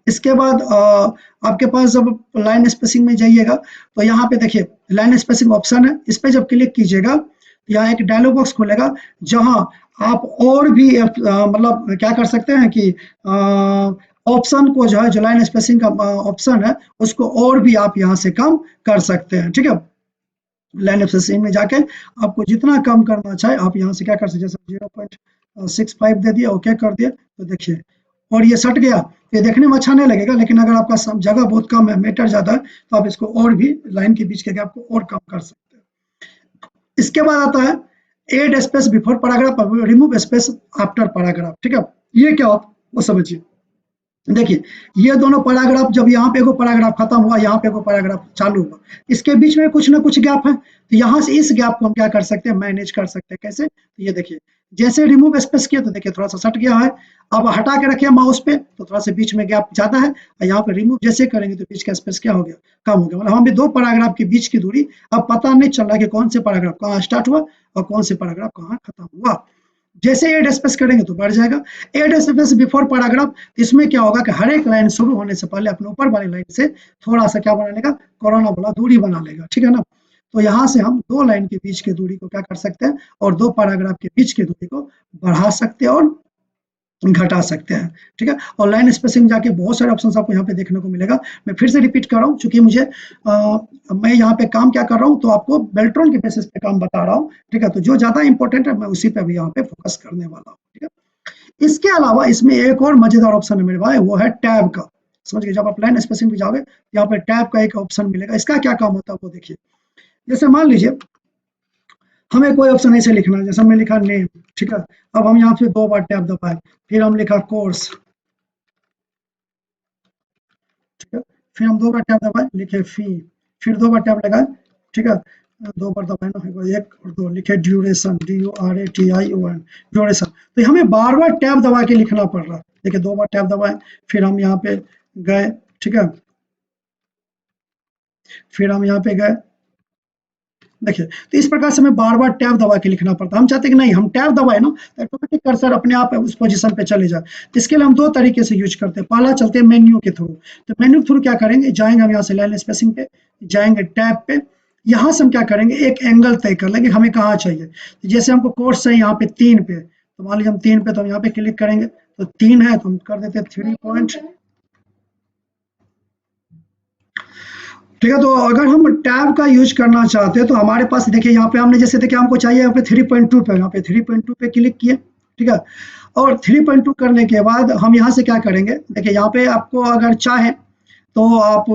इसके बाद आपके पास जब लाइन स्पेसिंग में जाइएगा तो यहाँ पे देखिए लाइन स्पेसिंग ऑप्शन है, इस पे जब क्लिक कीजिएगा तो यहाँ एक डायलॉग बॉक्स खुलेगा जहां आप और भी मतलब क्या कर सकते हैं कि ऑप्शन को जो है, जो लाइन स्पेसिंग का ऑप्शन है, उसको और भी आप यहाँ से कम कर सकते हैं। ठीक है, लाइन स्पेसिंग में जाके आपको जितना कम करना चाहे आप यहाँ से क्या कर सकते हैं, जैसे 0.65 दे दिया, ओके कर दिया, तो देखिए और ये सट गया। ये देखने में अच्छा नहीं लगेगा, लेकिन अगर आपका जगह बहुत कम है, मीटर ज्यादा है, तो आप इसको और भी लाइन के बीच के गैप को और कम कर सकते हैं। इसके बाद आता है add space before paragraph, remove space after paragraph. ठीक है, ये क्या हो वो समझिए। देखिए ये दोनों पैराग्राफ, जब यहाँ पे एगो पैराग्राफ खत्म हुआ, यहाँ पे एगो पैराग्राफ चालू हुआ, इसके बीच में कुछ ना कुछ गैप है, तो यहाँ से इस गैप को हम क्या कर सकते हैं, मैनेज कर सकते हैं। कैसे, तो ये देखिए जैसे रिमूव स्पेस किया तो देखिए थोड़ा सा सट गया है। अब हटा के रखे माउस पे तो थोड़ा सा बीच में गैप ज्यादा है, और यहाँ पे रिमूव जैसे करेंगे तो बीच का स्पेस क्या हो गया, कम हो गया। मतलब हमें दो पैराग्राफ के बीच की दूरी अब पता नहीं चल रहा कि कौन से पैराग्राफ कहाँ स्टार्ट हुआ और कौन से पैराग्राफ कहाँ खत्म हुआ। जैसे एड स्पेस करेंगे तो बढ़ जाएगा। एड स्पेस बिफोर पैराग्राफ, इसमें क्या होगा कि हर एक लाइन शुरू होने से पहले अपने ऊपर वाली लाइन से थोड़ा सा क्या बना लेगा, कोरोना वाला दूरी बना लेगा। ठीक है ना, तो यहाँ से हम दो लाइन के बीच की दूरी को क्या कर सकते हैं, और दो पैराग्राफ के बीच की दूरी को बढ़ा सकते हैं और घटा सकते हैं। ठीक है, और लाइन स्पेसिंग जाके बहुत सारे ऑप्शंस आपको यहाँ पे देखने को मिलेगा। मैं फिर से रिपीट कर रहा हूँ, चूंकि मुझे मैं यहाँ पे काम क्या कर रहा हूँ, तो आपको बेल्ट्रॉन के बेसिस पे काम बता रहा हूँ। ठीक है, तो जो ज्यादा इंपॉर्टेंट है मैं उसी पे अभी यहाँ पे फोकस करने वाला हूँ। ठीक है, इसके अलावा इसमें एक और मजेदार ऑप्शन है मेरे भाई, वो है टैब का। समझ गए, जब आप लाइन स्पेसिंग पे जाओगे यहाँ पे टैब का एक ऑप्शन मिलेगा। इसका क्या काम होता है वो देखिए। जैसे मान लीजिए हमें कोई ऑप्शन ऐसे लिखना है, जैसे हमने लिखा नेम। ठीक है, अब हम यहाँ पे दो बार टैब दबाए, फिर हम लिखा कोर्स। ठीक है, फिर हम दो बार टैब दबाए, लिखे फी, फिर दो बार टैब लगाए। ठीक है, दो बार दबाए ना, एक और दो, लिखे ड्यूरेशन, DURATION, ड्यूरेशन। तो हमें बार बार टैब दबा के लिखना पड़ रहा है। देखिए दो बार टैब दबाए, फिर हम यहाँ पे गए। ठीक है, फिर हम यहाँ पे गए। देखिए तो इस प्रकार से हमें बार बार टैब दबा के लिखना पड़ता है। हम चाहते हैं कि नहीं, हम टैब दबाए ना तो ऑटोमेटिक कर्सर अपने आप उस पोजीशन पे चले जाए। तो इसके लिए हम दो तरीके से यूज करते हैं। पहला चलते हैं मेन्यू के थ्रू। तो मेन्यू के थ्रू क्या करेंगे, जाएंगे हम यहाँ से लाइन स्पेसिंग पे, जाएंगे टैब पे, यहाँ से हम क्या करेंगे, एक एंगल तय कर लेंगे हमें कहाँ चाहिए। तो जैसे हमको कोर्स है यहाँ पे 3 पे, तो मान लीजिए हम 3 पे, तो हम यहाँ पे क्लिक करेंगे, तो 3 है तो हम कर देते हैं 3 पॉइंट। ठीक है, तो अगर हम टैब का यूज करना चाहते हैं तो हमारे पास देखिए यहाँ पे हमने जैसे देखिए हमको चाहिए यहाँ पे 3.2 पे, यहाँ पे 3.2 पे क्लिक किए। ठीक है, और 3.2 करने के बाद हम यहाँ से क्या करेंगे, देखिए यहाँ पे आपको अगर चाहे तो आप,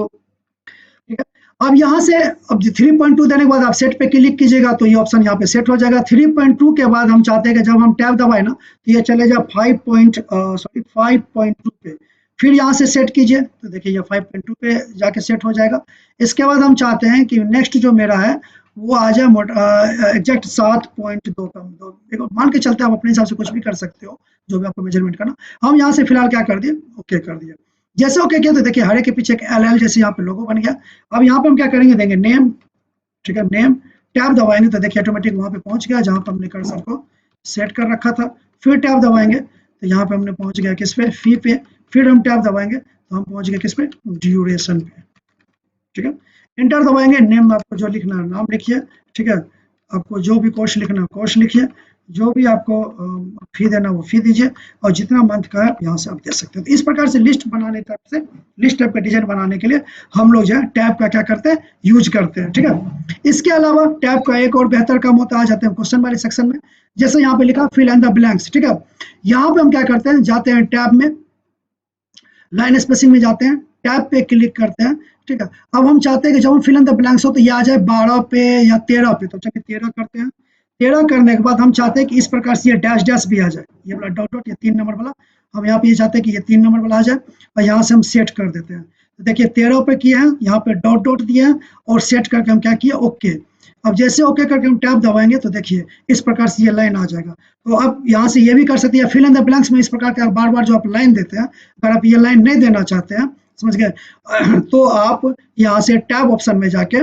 ठीक है, अब यहाँ से अब 3.2 देने के बाद आप सेट पे क्लिक कीजिएगा तो ये ऑप्शन यहाँ पे सेट हो जाएगा। 3.2 के बाद हम चाहते हैं कि जब हम टैब दबाए ना तो ये चले जाए 5.2 पे, फिर यहाँ से सेट कीजिए तो देखिए ये 5.2 पे जाके सेट हो जाएगा। इसके बाद हम चाहते हैं कि नेक्स्ट जो मेरा है वो आ जाए एग्जैक्ट 7.2 का। देखो मान के चलते आप अपने हिसाब से कुछ भी कर सकते हो, जो भी आपको मेजरमेंट करना। हम यहाँ से फिलहाल क्या कर दिए, ओके कर दिए। जैसे ओके किया तो देखिए हरे के पीछे एक LL जैसे यहाँ पे लोगो बन गया। अब यहाँ पे हम क्या करेंगे, देंगे नेम। ठीक है, नेम, टैब दबाएंगे तो देखिए ऑटोमेटिक वहाँ पे पहुंच गया जहाँ पर हमने कर्सर को सेट कर रखा था। फिर टैब दबाएंगे तो यहाँ पे हमने पहुंच गया किस पे, फी पे। फिर हम टैब दबाएंगे तो हम पहुंच गए किस पे, ड्यूरेशन पे। ठीक है, इंटर दबाएंगे, नेम में आपको जो लिखना है नाम लिखिए। ठीक है, आपको जो भी कोर्स लिखना है कोर्स लिखिए, जो भी आपको फी देना वो फी दीजिए, और जितना मंथ का है यहाँ से आप दे सकते हैं। तो इस प्रकार से लिस्ट बनाने टाइप से, लिस्ट टाइप का डिजाइन बनाने के लिए हम लोग जो है टैब का क्या करते हैं, यूज करते हैं। ठीक है, इसके अलावा टैब का एक और बेहतर काम होता है, आ जाते हैं क्वेश्चन वाले सेक्शन में। जैसे यहाँ पे लिखा फिल इन द ब्लैंक्स। ठीक है, यहाँ पे हम क्या करते हैं, जाते हैं टैब में, लाइन स्पेसिंग में जाते हैं, टैब पे क्लिक करते हैं। ठीक है, अब हम चाहते हैं कि जब हम फिल इन द ब्लैंक्स हो तो ये आ जाए 12 पे या 13 पे, तो चलिए 13 करते हैं। 13 करने के बाद हम चाहते हैं कि इस प्रकार से ये डैश डैश भी आ जाए, ये वाला डॉट डॉट, ये 3 नंबर वाला। हम यहाँ पे ये चाहते हैं कि ये 3 नंबर वाला आ जाए, और यहाँ से हम सेट कर देते हैं। तो देखिए 13 पे किए हैं, यहाँ पे डॉट डॉट दिए हैं, और सेट करके हम क्या किए, ओके। अब जैसे ओके करके हम टैब दबाएंगे तो देखिए इस प्रकार से ये लाइन आ जाएगा। तो अब यहाँ से ये भी कर सकते हैं, फिल इन द ब्लैंक्स में इस प्रकार के बार बार जो आप लाइन देते हैं, अगर आप ये लाइन नहीं देना चाहते हैं, समझ गए, तो आप यहाँ से टैब ऑप्शन में जाके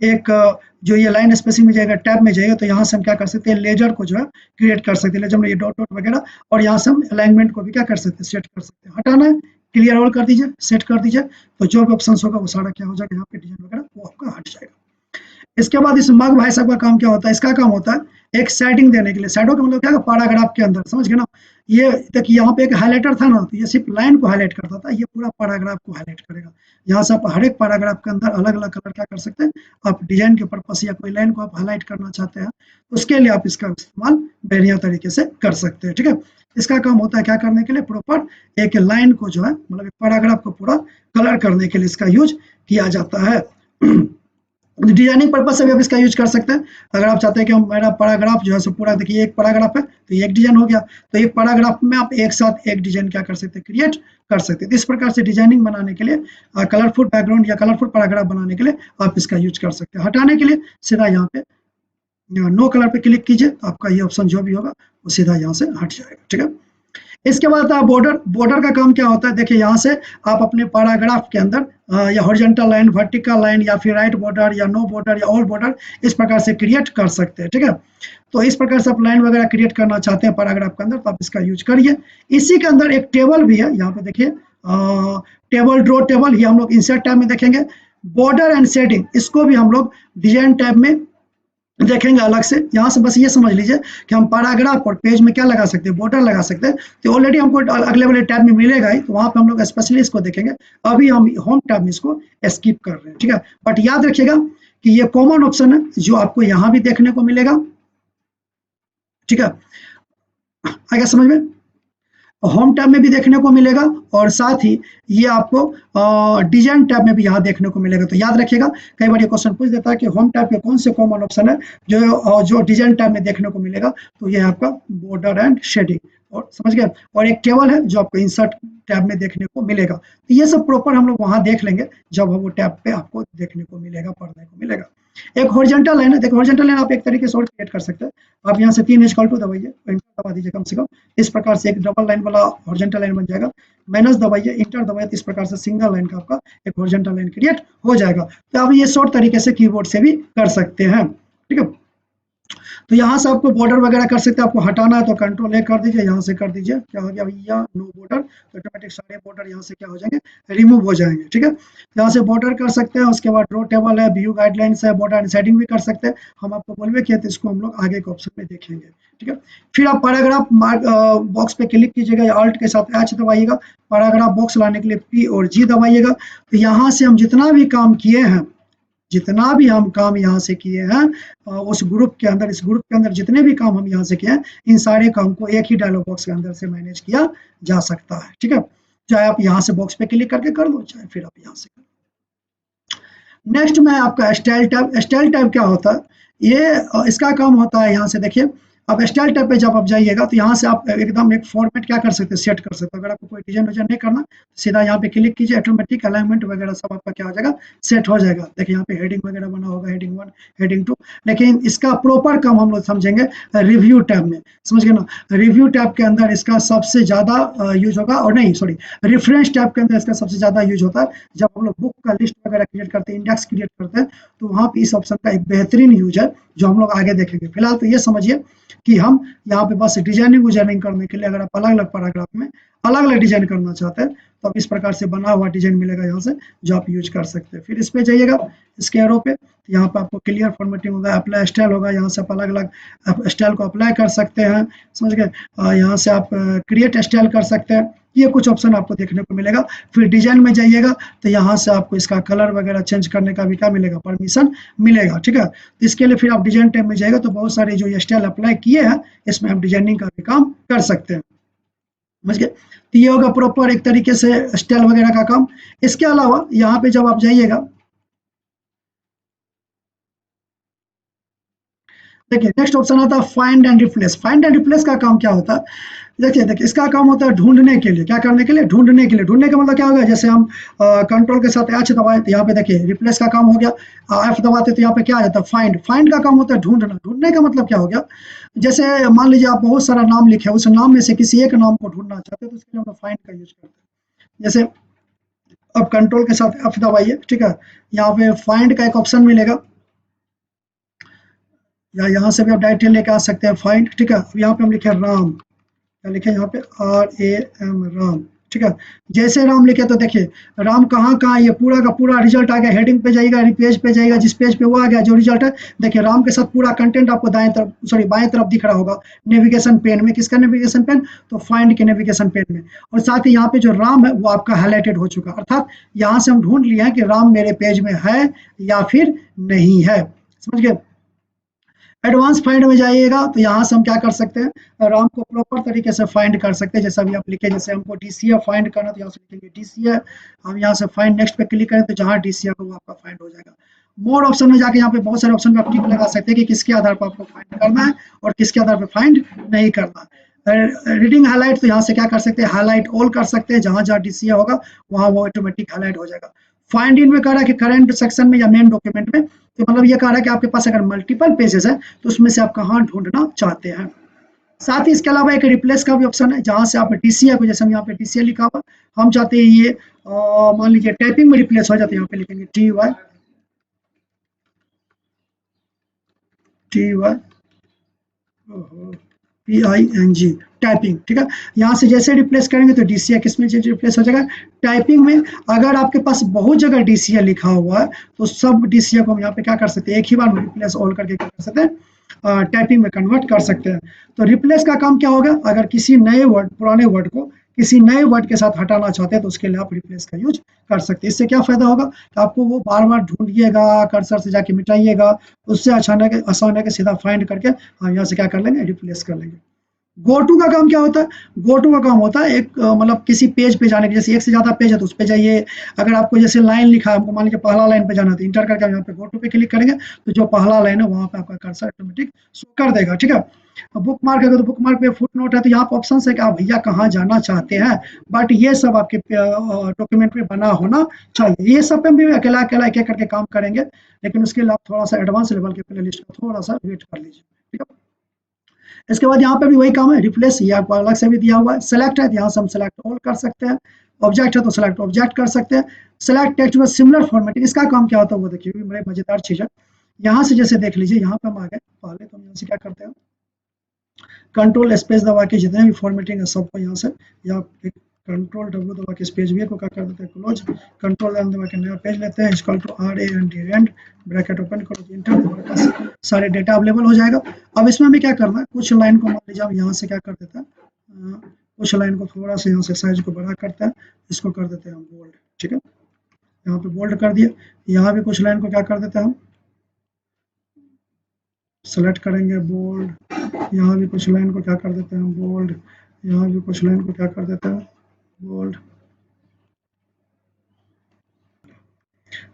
एक जो ये लाइन स्पेसिंग में जाएगा, टैब में जाएगा, तो यहाँ से हम क्या कर सकते हैं, लेजर को जो है क्रिएट कर सकते हैं, लेजर में ये डॉट डॉट वगैरह, और यहाँ से हम अलाइनमेंट को भी क्या कर सकते हैं, सेट कर सकते हैं। हटाना है, क्लियर ऑल कर दीजिए, सेट कर दीजिए, तो जो भी ऑप्शन होगा वो सारा क्या हो जाएगा, यहाँ पे डिजाइन वगैरह वो आपका हट जाएगा। इसके बाद इस मग भाई साहब का काम क्या होता है, इसका काम होता है एक शेडिंग देने के लिए। शैडो का मतलब क्या है, पैराग्राफ के अंदर, समझ गए ना। ये देखिए यहाँ पे एक हाइलाइटर था ना, तो ये सिर्फ लाइन को हाईलाइट करता था, ये पूरा पैराग्राफ को हाईलाइट करेगा। यहाँ से आप हर एक पैराग्राफ के अंदर अलग अलग कलर क्या कर सकते हैं, आप डिजाइन के पर्पस या कोई लाइन को आप हाईलाइट करना चाहते हैं, तो उसके लिए आप इसका इस्तेमाल बढ़िया तरीके से कर सकते हैं, ठीक है। इसका काम होता है क्या करने के लिए, प्रॉपर एक लाइन को जो है, मतलब एक पैराग्राफ को पूरा कलर करने के लिए इसका यूज किया जाता है। डिजाइनिंग पर्पज से भी आप इसका यूज कर सकते हैं। अगर आप चाहते हैं कि मेरा पैराग्राफ जो है सो पूरा, देखिए एक पैराग्राफ है तो ये एक डिजाइन हो गया, तो एक पैराग्राफ में आप एक साथ एक डिजाइन क्या कर सकते हैं, क्रिएट कर सकते हैं। इस प्रकार से डिजाइनिंग बनाने के लिए, कलरफुल बैकग्राउंड या कलरफुल पैराग्राफ बनाने के लिए आप इसका यूज कर सकते हैं। हटाने के लिए सीधा यहाँ पे नो कलर पे क्लिक कीजिए, तो आपका ये ऑप्शन जो भी होगा वो सीधा यहाँ से हट जाएगा, ठीक है। इसके बाद बॉर्डर का काम क्या होता है, देखिए यहाँ से आप अपने पैराग्राफ के अंदर या हॉरिजॉन्टल लाइन, वर्टिकल लाइन, या फिर राइट बॉर्डर या नो बॉर्डर या ऑल बॉर्डर, इस प्रकार से क्रिएट कर सकते हैं, ठीक है। तो इस प्रकार से आप लाइन वगैरह क्रिएट करना चाहते हैं पैराग्राफ के अंदर, तो आप इसका यूज करिए। इसी के अंदर एक टेबल भी है, यहाँ पे देखिए टेबल, ड्रॉ टेबल, ये हम लोग इंसर्ट टैब में देखेंगे। बॉर्डर एंड शेडिंग, इसको भी हम लोग डिजाइन टैब में देखेंगे अलग से। यहाँ से बस ये समझ लीजिए कि हम पैराग्राफ और पेज में क्या लगा सकते हैं, बॉर्डर लगा सकते हैं, तो ऑलरेडी हमको अगले वाले टैब में मिलेगा ही, तो वहाँ पे हम लोग स्पेशली इसको देखेंगे। अभी हम होम टैब में इसको स्किप कर रहे हैं, ठीक है। बट याद रखिएगा कि ये कॉमन ऑप्शन है जो आपको यहाँ भी देखने को मिलेगा, ठीक है। आगे समझ में, होम टैब में भी देखने को मिलेगा, और साथ ही ये आपको डिजाइन टैब में भी यहाँ देखने को मिलेगा। तो याद रखिएगा, कई बार ये क्वेश्चन पूछ देता है कि होम टैब के कौन से कॉमन ऑप्शन है जो डिजाइन टैब में देखने को मिलेगा, तो ये आपका बॉर्डर एंड शेडिंग, और समझ गए। और एक टेबल है जो आपको इंसर्ट टैब में देखने को मिलेगा। तो ये सब प्रॉपर हम लोग वहां देख लेंगे जब वो टैब पे आपको देखने को मिलेगा, पढ़ने को मिलेगा। एक हॉरिजॉन्टल लाइन है, देखो हॉरिजॉन्टल लाइन आप एक तरीके से और क्रिएट कर सकते हैं। आप यहाँ से 3 दबाइए, एंटर दबा दीजिए कम से कम, इस प्रकार से एक डबल लाइन वाला हॉरिजॉन्टल लाइन बन जाएगा। माइनस दबाइए, इंटर दबाइए, तो इस प्रकार से सिंगल लाइन का आपका एक हॉरिजॉन्टल लाइन क्रिएट हो जाएगा। तो आप ये शॉर्ट तरीके से कीबोर्ड से भी कर सकते हैं, ठीक है। तो यहाँ से आपको बॉर्डर वगैरह कर सकते हैं, आपको हटाना है तो कंट्रोल ए कर दीजिए, यहाँ से कर दीजिए, क्या हो गया भैया, नो बॉर्डर, तो ऑटोमेटिक सारे बॉर्डर यहाँ से क्या हो जाएंगे, रिमूव हो जाएंगे, ठीक है। यहाँ से बॉर्डर कर सकते हैं। उसके बाद ड्रॉ टेबल है, व्यू गाइडलाइंस है, बॉर्डर एंड शेडिंग भी कर सकते हैं। हम आपको बोलवे किया तो इसको हम लोग आगे के ऑप्शन में देखेंगे, ठीक है। फिर आप पैराग्राफ बॉक्स पे क्लिक कीजिएगा या अल्ट के साथ एच दबाइएगा, पैराग्राफ बॉक्स लाने के लिए पी और जी दबाइएगा। तो यहाँ से हम जितना भी काम किए हैं, जितना भी हम काम यहाँ से किए हैं उस ग्रुप के अंदर, इस ग्रुप के अंदर जितने भी काम हम यहाँ से किए हैं, इन सारे काम को एक ही डायलॉग बॉक्स के अंदर से मैनेज किया जा सकता है, ठीक है। चाहे आप यहाँ से बॉक्स पे क्लिक करके कर लो, चाहे फिर आप यहाँ से कर लो। नेक्स्ट में आपका स्टाइल टैब। स्टाइल टैब क्या होता है, ये इसका काम होता है, यहाँ से देखिए अब स्टाइल टैब पे जब आप जाइएगा तो यहाँ से आप एकदम एक फॉर्मेट क्या कर सकते हैं, सेट कर सकते हैं। अगर आपको कोई डिजाइन विजाइन नहीं करना, सीधा यहाँ पे क्लिक कीजिए, ऑटोमेटिक अलाइनमेंट वगैरह सब आपका क्या हो जाएगा, सेट हो जाएगा। देखिए यहाँ पे हेडिंग वगैरह बना होगा, हेडिंग 1, हेडिंग 2, लेकिन इसका प्रॉपर काम हम लोग समझेंगे रिव्यू टैब में, समझ गए ना। रिव्यू टैब के अंदर इसका सबसे ज्यादा यूज होगा, और नहीं सॉरी, रेफरेंस टैब के अंदर इसका सबसे ज्यादा यूज होता है। जब हम लोग बुक का लिस्ट वगैरह क्रिएट करते हैं, इंडेक्स क्रिएट करते हैं, तो वहाँ पे इस ऑप्शन का एक बेहतरीन यूज है जो हम लोग आगे देखेंगे। फिलहाल तो ये समझिए कि हम यहाँ पे बस डिजाइनिंग करने के लिए, अगर आप अलग अलग पैराग्राफ में अलग अलग डिजाइन करना चाहते हैं, तो आप इस प्रकार से बना हुआ डिजाइन मिलेगा यहाँ से, जो आप यूज कर सकते हैं। फिर इस पे जाइएगा, इसके एरो पे, यहाँ पे आपको क्लियर फॉर्मेटिंग होगा, अप्लाई स्टाइल होगा, यहाँ से आप अलग अलग स्टाइल को अप्लाई कर सकते हैं, समझ गए। यहाँ से आप क्रिएट स्टाइल कर सकते हैं, ये कुछ ऑप्शन आपको देखने को मिलेगा। फिर डिजाइन में जाइएगा तो यहाँ से आपको इसका कलर वगैरह चेंज करने का भी क्या मिलेगा, परमिशन मिलेगा, ठीक है। तो इसके लिए फिर आप डिजाइन टैब में जाइएगा तो बहुत सारे जो ये स्टाइल अप्लाई किए हैं, इसमें आप डिजाइनिंग का भी काम कर सकते हैं, समझ गए। तो ये होगा प्रॉपर एक तरीके से स्टाइल वगैरह का काम। इसके अलावा यहाँ पे जब आप जाइएगा, देखिए नेक्स्ट ऑप्शन आता है find and replace. Find and replace का काम क्या होता है, देखिए इसका काम होता है ढूंढने के लिए, क्या करने के लिए, ढूंढने के लिए। ढूंढने का मतलब क्या होगा, जैसे हम कंट्रोल के साथ एच दबाए तो यहाँ पे देखिए रिप्लेस का काम हो गया, एफ दबाते तो यहाँ पे क्या आ जाता है, फाइंड। फाइंड का काम होता है ढूंढना। ढूंढने का मतलब क्या हो गया, जैसे मान लीजिए आप बहुत सारा नाम लिखे, उस नाम में से किसी एक नाम को ढूंढना चाहते हैं, तो उसके लिए हम फाइंड का यूज करते हैं। जैसे अब कंट्रोल के साथ एफ दबाइए, ठीक है, यहाँ पे फाइंड का एक ऑप्शन मिलेगा, या यहाँ से भी आप डायरेक्ट लेके आ सकते हैं फाइंड, ठीक है। अब यहाँ पे हम लिखे राम, क्या लिखे यहाँ पे, RAM, राम, ठीक है। जैसे राम लिखे तो देखिए राम कहाँ कहाँ, ये पूरा का पूरा रिजल्ट आ गया, हेडिंग पे जाइएगा, पेज पे जाइएगा, जिस पेज पे वो आ गया जो रिजल्ट है, देखिए राम के साथ पूरा कंटेंट आपको दाएं तरफ, सॉरी बाएं तरफ दिख रहा होगा नेविगेशन पेन में। किसका नेविगेशन पेन? तो फाइंड के नेविगेशन पेन में। और साथ ही यहाँ पे जो राम है वो आपका हाईलाइटेड हो चुका, अर्थात यहाँ से हम ढूंढ लिए हैं कि राम मेरे पेज में है या फिर नहीं है। समझ गए। एडवांस फाइंड में जाइएगा तो यहाँ से हम क्या कर सकते हैं, राम को प्रॉपर तरीके से फाइंड कर सकते हैं। जैसा अभी आप लिखे, जैसे हमको डीसीए फाइंड करना तो यहाँ से लिखेंगे डीसीए, हम यहाँ से फाइंड नेक्स्ट पे क्लिक करें तो जहाँ डीसीए को वो आपका फाइंड हो जाएगा। मोर ऑप्शन में जाके यहाँ पे बहुत सारे ऑप्शन में आप टिक लगा सकते हैं कि किसके आधार पर आपको फाइंड करना है और किसके आधार पर फाइंड नहीं करना है। रीडिंग हाईलाइट तो यहाँ से क्या कर सकते हैं, हाईलाइट ऑल कर सकते हैं, जहाँ जहाँ डीसीए होगा वहाँ वो ऑटोमेटिक हाईलाइट हो जाएगा। फाइंड इन में कह रहा है कि करंट सेक्शन में या मेन डॉक्यूमेंट में, तो मतलब ये कह रहा है कि आपके पास अगर मल्टीपल पेजेस है तो उसमें से आप कहाँ ढूंढना चाहते हैं। साथ ही इसके अलावा एक रिप्लेस का भी ऑप्शन है, जहां से आप डीसीए को, जैसे हम यहाँ पे डीसीए लिखा हुआ, हम चाहते हैं ये मान लीजिए टाइपिंग में रिप्लेस हो जाते हैं, यहाँ पे लिखेंगे TYPING टाइपिंग। ठीक है, यहाँ से जैसे रिप्लेस करेंगे तो डीसीए किस में रिप्लेस हो जाएगा, टाइपिंग में। अगर आपके पास बहुत जगह डीसीए लिखा हुआ है तो सब डीसीए को हम यहाँ पे क्या कर सकते हैं, एक ही बार रिप्लेस ऑल करके क्या कर सकते हैं, टाइपिंग में कन्वर्ट कर सकते हैं। तो रिप्लेस का काम क्या होगा, अगर किसी नए वर्ड, पुराने वर्ड को किसी नए वर्ड के साथ हटाना चाहते हैं तो उसके लिए आप रिप्लेस का यूज कर सकते हैं। इससे क्या फायदा होगा कि आपको वो बार बार ढूंढिएगा, कर्सर से जाके मिटाइएगा, उससे आसान है कि सीधा फाइंड करके हम यहाँ से क्या कर लेंगे, रिप्लेस कर लेंगे। गो टू का काम क्या होता है, गो टू का काम होता है एक मतलब किसी पेज पे जाने के, जैसे एक से ज्यादा पेज है तो उस पे जाइए। अगर आपको जैसे लाइन लिखा है, हमको मान लीजिए पहला लाइन पे जाना है तो इंटर करके यहाँ पे गो टू पे क्लिक करेंगे तो जो पहला लाइन है वहां पे आपका कर्सर ऑटोमेटिक शो कर देगा। ठीक है, बुक मार्क है तो बुक मार्क पे फुट नोट है तो यहाँ पे ऑप्शन है कि आप भैया कहाँ जाना चाहते हैं, बट ये सब आपके डॉक्यूमेंट में बना होना चाहिए। ये सब पे भी अकेला अकेला एक एक करके काम करेंगे, लेकिन उसके लिए आप थोड़ा सा एडवांस लेवल के प्ले लिस्ट का थोड़ा सा वेट कर लीजिए। ठीक है, इसके बाद यहाँ पे भी वही काम है, रिप्लेस, ये आपको अलग से भी दिया हुआ है। सेलेक्ट है तो यहाँ से हम सेलेक्ट ऑल कर सकते हैं, ऑब्जेक्ट है तो सेलेक्ट ऑब्जेक्ट कर सकते हैं। सेलेक्ट टेक्स्ट में सिमिलर फॉर्मेटिंग, इसका काम क्या होता है वो देखिए, बड़ी मजेदार चीज है। यहाँ से जैसे देख लीजिए, यहाँ पे हम आ गए, पहले तो हम यहाँ से क्या करते हैं, कंट्रोल स्पेस दबा के जितने भी फॉर्मेटिंग है सबको यहाँ से, या कंट्रोल डब्ल्यू दबा के इस पेज भी को क्या कर देते हैं, क्लोज। कंट्रोल एम दबा के नया पेज लेते हैं, equal to RAND and bracket open करो, इंटर, हमारे पास सारे डेटा अवेलेबल हो जाएगा। अब इसमें हमें क्या करना है, कुछ लाइन को मान लीजिए हम यहाँ से क्या कर देते हैं, कुछ लाइन को थोड़ा सा यहाँ से साइज को बड़ा करते हैं, इसको कर देते हैं हम बोल्ड। ठीक है, यहाँ पे बोल्ड कर दिए। यहाँ भी कुछ लाइन को क्या कर देते हैं हम, सेलेक्ट करेंगे बोल्ड। यहाँ भी कुछ लाइन को क्या कर देते हैं बोल्ड, यहाँ भी कुछ लाइन को क्या कर देते हैं बोल्ड।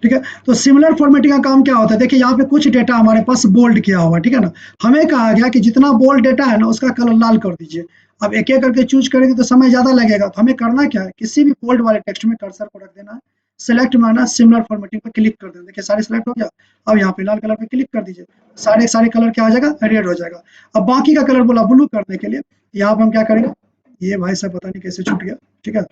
ठीक है, तो सिमिलर फॉर्मेटिंग का काम क्या होता है, देखिए यहाँ पे कुछ डेटा हमारे पास बोल्ड किया हुआ है। ठीक है ना, हमें कहा गया कि जितना बोल्ड डेटा है ना उसका कलर लाल कर दीजिए। अब एक एक करके चूज करेंगे तो समय ज्यादा लगेगा, तो हमें करना क्या है, किसी भी बोल्ड वाले टेक्स्ट में कर्सर को रख देना है, सेलेक्ट माना, सिमिलर फॉर्मेटिंग पर क्लिक कर देना। देखिए सारे सेलेक्ट हो गया। अब यहाँ पे लाल कलर पे क्लिक कर दीजिए, सारे सारे कलर क्या हो जाएगा, रेड हो जाएगा। अब बाकी का कलर बोला ब्लू करने के लिए, यहाँ पे हम क्या करेंगे, ये भाई साहब पता नहीं कैसे छूट गया। ठीक है,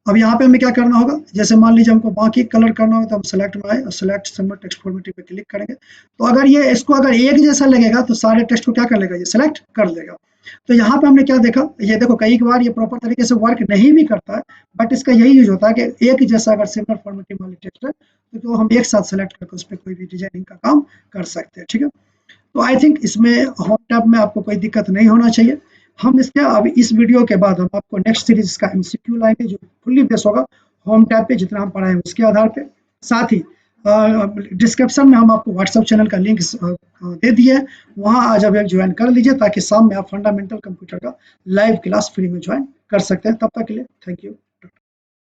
अब यहाँ पे हमें क्या करना होगा, जैसे मान लीजिए हमको बाकी कलर करना होगा तो हम सेलेक्ट में आए और सेलेक्ट सिंबल टेक्स्ट फॉर्मेटिंग पे क्लिक करेंगे। तो अगर ये इसको अगर एक जैसा लगेगा तो सारे टेक्स्ट को क्या कर लेगा, ये सेलेक्ट कर लेगा। तो यहाँ पे हमने क्या देखा, ये देखो कई बार ये प्रॉपर तरीके से वर्क नहीं भी करता है, बट इसका यही यूज होता है कि एक जैसा अगर सिंबल फॉर्मेटिंग वाली टेक्स्ट है तो हम एक साथ सेलेक्ट करके उस पर कोई भी डिजाइनिंग का काम कर सकते हैं। ठीक है, तो आई थिंक इसमें होम टैब में आपको कोई दिक्कत नहीं होना चाहिए। हम इसके अब इस वीडियो के बाद हम आपको नेक्स्ट सीरीज का MCQ लाएंगे जो फुल्ली बेस होगा होम टैब पे, जितना हम पढ़ाए उसके आधार पे। साथ ही डिस्क्रिप्शन में हम आपको व्हाट्सएप चैनल का लिंक दे दिए, वहाँ आज आप ज्वाइन कर लीजिए ताकि शाम में आप फंडामेंटल कंप्यूटर का लाइव क्लास फ्री में ज्वाइन कर सकते हैं। तब तक के लिए थैंक यू।